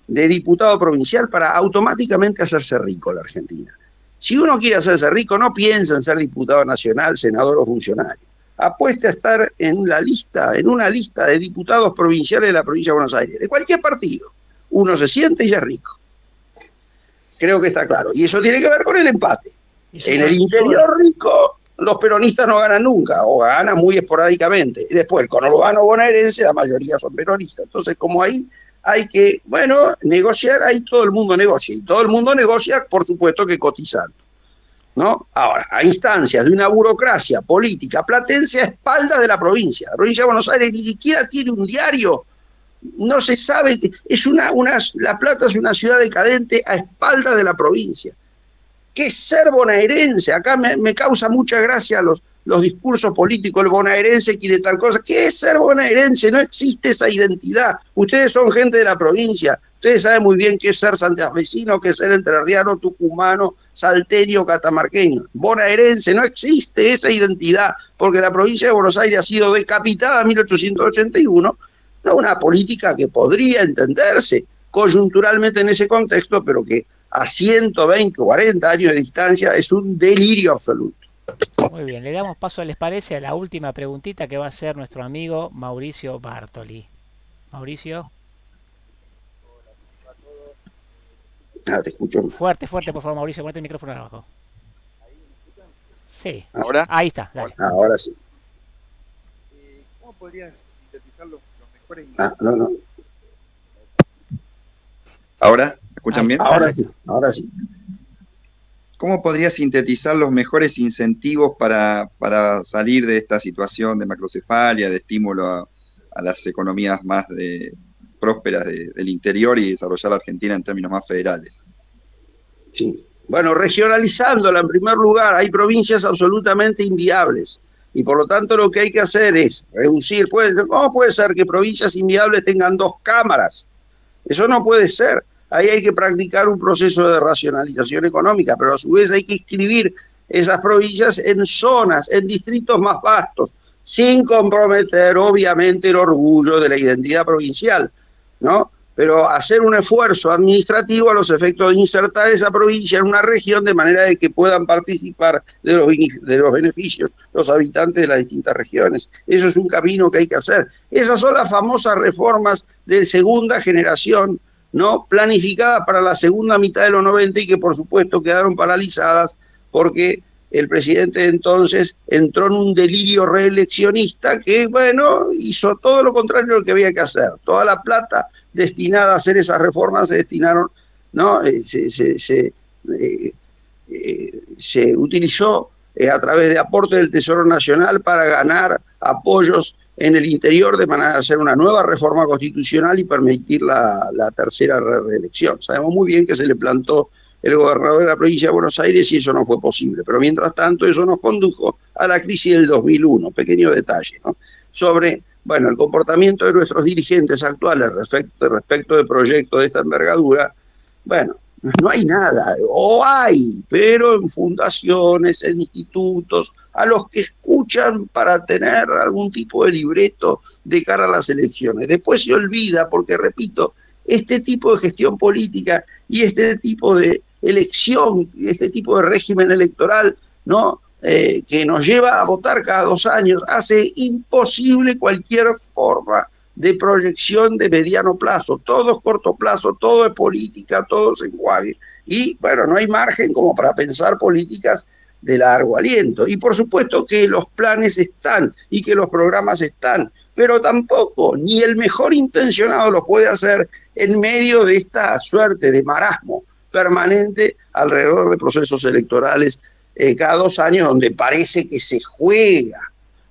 de diputado provincial para automáticamente hacerse rico en la Argentina. Si uno quiere hacerse rico, no piensa en ser diputado nacional, senador o funcionario. Apueste a estar en una lista de diputados provinciales de la provincia de Buenos Aires, de cualquier partido. Uno se siente y ya es rico. Creo que está claro. Y eso tiene que ver con el empate. En el interior rico, los peronistas no ganan nunca, o ganan muy esporádicamente. Y después, el conurbano bonaerense, la mayoría son peronistas. Entonces, como ahí hay que, negociar, ahí todo el mundo negocia. Y todo el mundo negocia, por supuesto, que cotizando, ¿no? Ahora, a instancias de una burocracia política platense a espaldas de la provincia. La provincia de Buenos Aires ni siquiera tiene un diario. No se sabe, La Plata es una ciudad decadente a espaldas de la provincia. ¿Qué es ser bonaerense? Acá me causa mucha gracia los discursos políticos, el bonaerense quiere tal cosa. ¿Qué es ser bonaerense? No existe esa identidad. Ustedes son gente de la provincia, ustedes saben muy bien qué es ser santafesino, qué es ser entrerriano, tucumano, salteño, catamarqueño. Bonaerense, no existe esa identidad, porque la provincia de Buenos Aires ha sido decapitada en 1881, ¿no? Una política que podría entenderse coyunturalmente en ese contexto, pero que a 120, 40 años de distancia es un delirio absoluto. Muy bien, le damos paso, ¿les parece?, a la última preguntita que va a hacer nuestro amigo Mauricio Bartoli. Mauricio. Te escucho. Fuerte, por favor, Mauricio, ponete el micrófono abajo. Sí. ¿Ahora? Ahí está, dale. Ahora sí. ¿Cómo podrías sintetizar los mejores? No. ¿Ahora? ¿Me escuchan bien? Ahora sí, ahora sí. ¿Cómo podría sintetizar los mejores incentivos para salir de esta situación de macrocefalia, de estímulo a las economías más prósperas del interior y desarrollar la Argentina en términos más federales? Sí. Bueno, regionalizándola en primer lugar. Hay provincias absolutamente inviables y por lo tanto lo que hay que hacer es reducir. ¿Cómo puede ser que provincias inviables tengan 2 cámaras? Eso no puede ser. Ahí hay que practicar un proceso de racionalización económica, pero a su vez hay que inscribir esas provincias en zonas, en distritos más vastos, sin comprometer obviamente el orgullo de la identidad provincial, ¿no? Pero hacer un esfuerzo administrativo a los efectos de insertar esa provincia en una región de manera de que puedan participar de los beneficios los habitantes de las distintas regiones. Eso es un camino que hay que hacer. Esas son las famosas reformas de segunda generación, ¿no? Planificadas para la segunda mitad de los 90 y que por supuesto quedaron paralizadas porque el presidente de entonces entró en un delirio reeleccionista que, bueno, hizo todo lo contrario de lo que había que hacer. Toda la plata destinada a hacer esas reformas se destinaron, ¿no? Se utilizó a través de aportes del Tesoro Nacional para ganar apoyos en el interior de manera de hacer una nueva reforma constitucional y permitir la tercera reelección. Sabemos muy bien que se le plantó el gobernador de la provincia de Buenos Aires y eso no fue posible, pero mientras tanto eso nos condujo a la crisis del 2001, pequeño detalle, ¿no? Sobre, bueno, el comportamiento de nuestros dirigentes actuales respecto de proyectos de esta envergadura. Bueno, no hay nada, o hay, pero en fundaciones, en institutos, a los que escuchan para tener algún tipo de libreto de cara a las elecciones. Después se olvida, porque repito, este tipo de gestión política y este tipo de elección, este tipo de régimen electoral, ¿no? Que nos lleva a votar cada 2 años, hace imposible cualquier forma de proyección de mediano plazo. Todo es corto plazo, todo es política, todo es enjuague. Y bueno, no hay margen como para pensar políticas de largo aliento. Y por supuesto que los planes están y que los programas están, pero tampoco ni el mejor intencionado lo puede hacer en medio de esta suerte de marasmo permanente alrededor de procesos electorales cada 2 años, donde parece que se juega,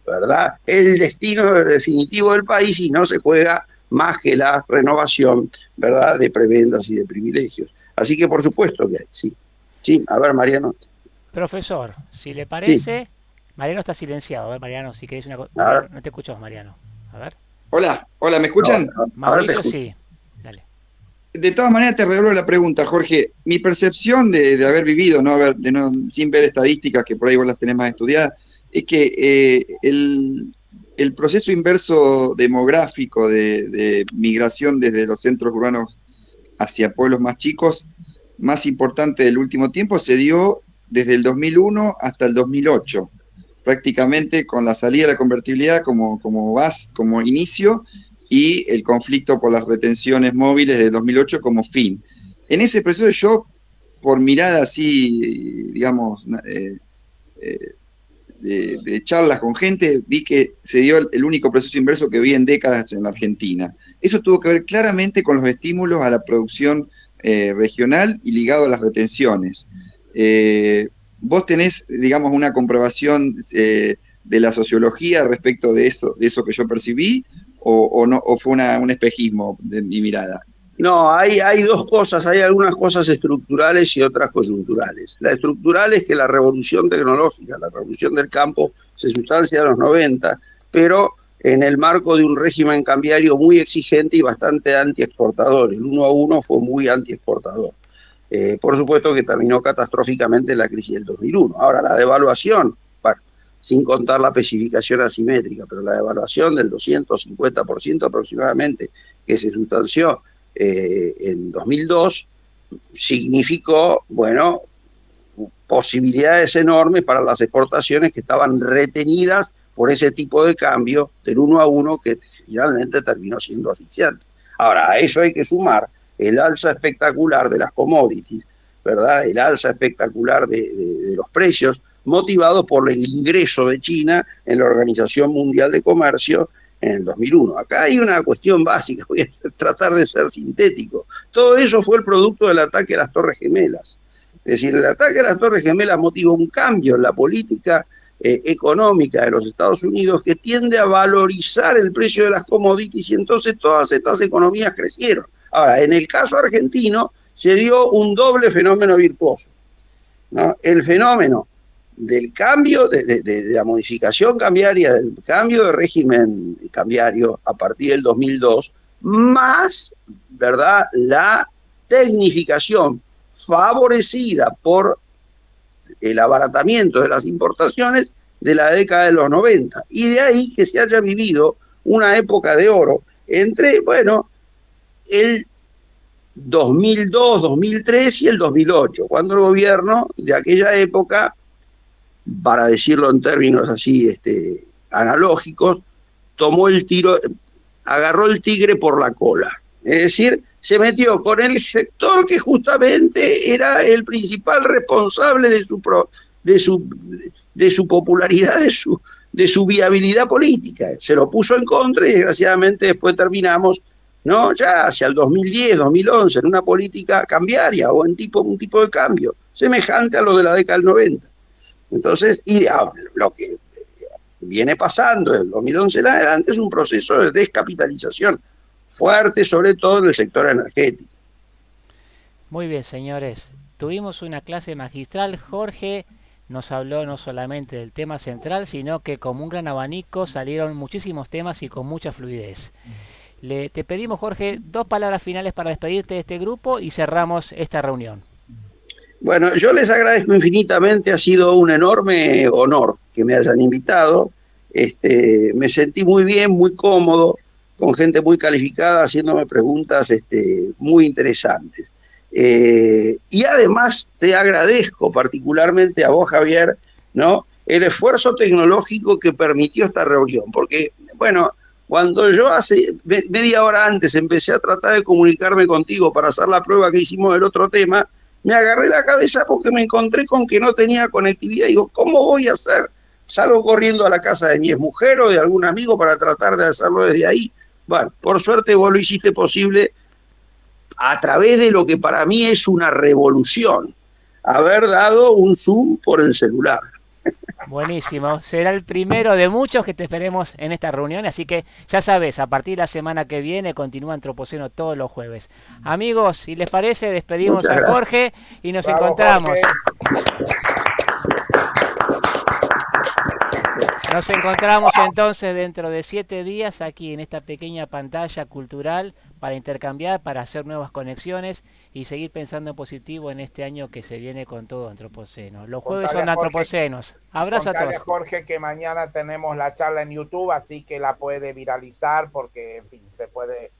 ¿verdad?, el destino definitivo del país y no se juega más que la renovación, ¿verdad?, de prebendas y de privilegios. Así que por supuesto que hay, sí. Sí, a ver, Mariano. Profesor, si le parece, sí. Mariano está silenciado. A ver, Mariano, si querés una cosa. No te escuchamos, Mariano. A ver. Hola, ¿me escuchan? No, Mauricio, sí. Dale. De todas maneras, te redoblo la pregunta, Jorge. Mi percepción de haber vivido, sin ver estadísticas, que por ahí vos las tenés más estudiadas, es que el proceso inverso demográfico de migración desde los centros urbanos hacia pueblos más chicos, más importante del último tiempo, se dio desde el 2001 hasta el 2008, prácticamente con la salida de la convertibilidad como inicio y el conflicto por las retenciones móviles de 2008 como fin. En ese proceso yo, por mirada así, digamos, de charlas con gente, vi que se dio el único proceso inverso que vi en décadas en la Argentina. Eso tuvo que ver claramente con los estímulos a la producción regional y ligado a las retenciones. ¿Vos tenés, digamos, una comprobación de la sociología respecto de eso que yo percibí, o no, o fue un espejismo de mi mirada? No, hay 2 cosas, hay algunas cosas estructurales y otras coyunturales. La estructural es que la revolución tecnológica, la revolución del campo se sustancia en los 90, pero en el marco de un régimen cambiario muy exigente y bastante antiexportador. El 1 a 1 fue muy antiexportador. Por supuesto que terminó catastróficamente en la crisis del 2001. Ahora, la devaluación, bueno, sin contar la especificación asimétrica, pero la devaluación del 250% aproximadamente que se sustanció en 2002 significó, bueno, posibilidades enormes para las exportaciones que estaban retenidas por ese tipo de cambio del 1 a 1 que finalmente terminó siendo asfixiante. Ahora, a eso hay que sumar el alza espectacular de las commodities, ¿verdad? El alza espectacular de los precios, motivado por el ingreso de China en la Organización Mundial de Comercio, en el 2001. Acá hay una cuestión básica, voy a tratar de ser sintético. Todo eso fue el producto del ataque a las Torres Gemelas. Es decir, el ataque a las Torres Gemelas motivó un cambio en la política económica de los Estados Unidos que tiende a valorizar el precio de las commodities, y entonces todas estas economías crecieron. Ahora, en el caso argentino se dio un doble fenómeno virtuoso, ¿no? El fenómeno del cambio, de la modificación cambiaria, del cambio de régimen cambiario a partir del 2002, más, ¿verdad?, la tecnificación favorecida por el abaratamiento de las importaciones de la década de los 90. Y de ahí que se haya vivido una época de oro entre, bueno, el 2002, 2003 y el 2008, cuando el gobierno de aquella época, para decirlo en términos así analógicos, tomó el tiro, agarró el tigre por la cola. Es decir, se metió con el sector que justamente era el principal responsable de su popularidad, de su viabilidad política. Se lo puso en contra y desgraciadamente después terminamos, ¿no?, ya hacia el 2010, 2011, en una política cambiaria o en un tipo de cambio semejante a lo de la década del 90. Entonces, y lo que viene pasando del 2011 en adelante es un proceso de descapitalización fuerte, sobre todo en el sector energético. Muy bien, señores. Tuvimos una clase magistral. Jorge nos habló no solamente del tema central, sino que como un gran abanico salieron muchísimos temas y con mucha fluidez. Te pedimos, Jorge, 2 palabras finales para despedirte de este grupo y cerramos esta reunión. Bueno, yo les agradezco infinitamente, ha sido un enorme honor que me hayan invitado. Me sentí muy bien, muy cómodo, con gente muy calificada haciéndome preguntas muy interesantes. Y además te agradezco particularmente a vos, Javier, ¿no?, el esfuerzo tecnológico que permitió esta reunión, porque, bueno, cuando yo hace media hora antes empecé a tratar de comunicarme contigo para hacer la prueba que hicimos del otro tema, me agarré la cabeza porque me encontré con que no tenía conectividad. Digo, ¿cómo voy a hacer? Salgo corriendo a la casa de mi exmujer o de algún amigo para tratar de hacerlo desde ahí. Bueno, por suerte vos lo hiciste posible a través de lo que para mí es una revolución, haber dado un Zoom por el celular. Buenísimo, será el primero de muchos que te esperemos en esta reunión, así que ya sabes, a partir de la semana que viene continúa Antropoceno todos los jueves. Amigos, si les parece, despedimos a Jorge y nos encontramos. Jorge. Nos encontramos entonces dentro de 7 días aquí en esta pequeña pantalla cultural para intercambiar, para hacer nuevas conexiones y seguir pensando en positivo en este año que se viene con todo Antropoceno. Los jueves son Antropocenos. Abrazo a todos. Jorge, que mañana tenemos la charla en YouTube, así que la puede viralizar porque, en fin, se puede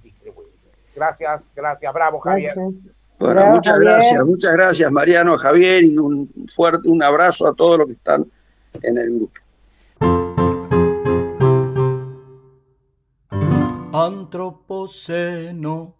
distribuir. Gracias, bravo, Javier. Bueno, bravo, muchas gracias, Mariano, Javier, y un abrazo a todos los que están en el grupo. Antropoceno.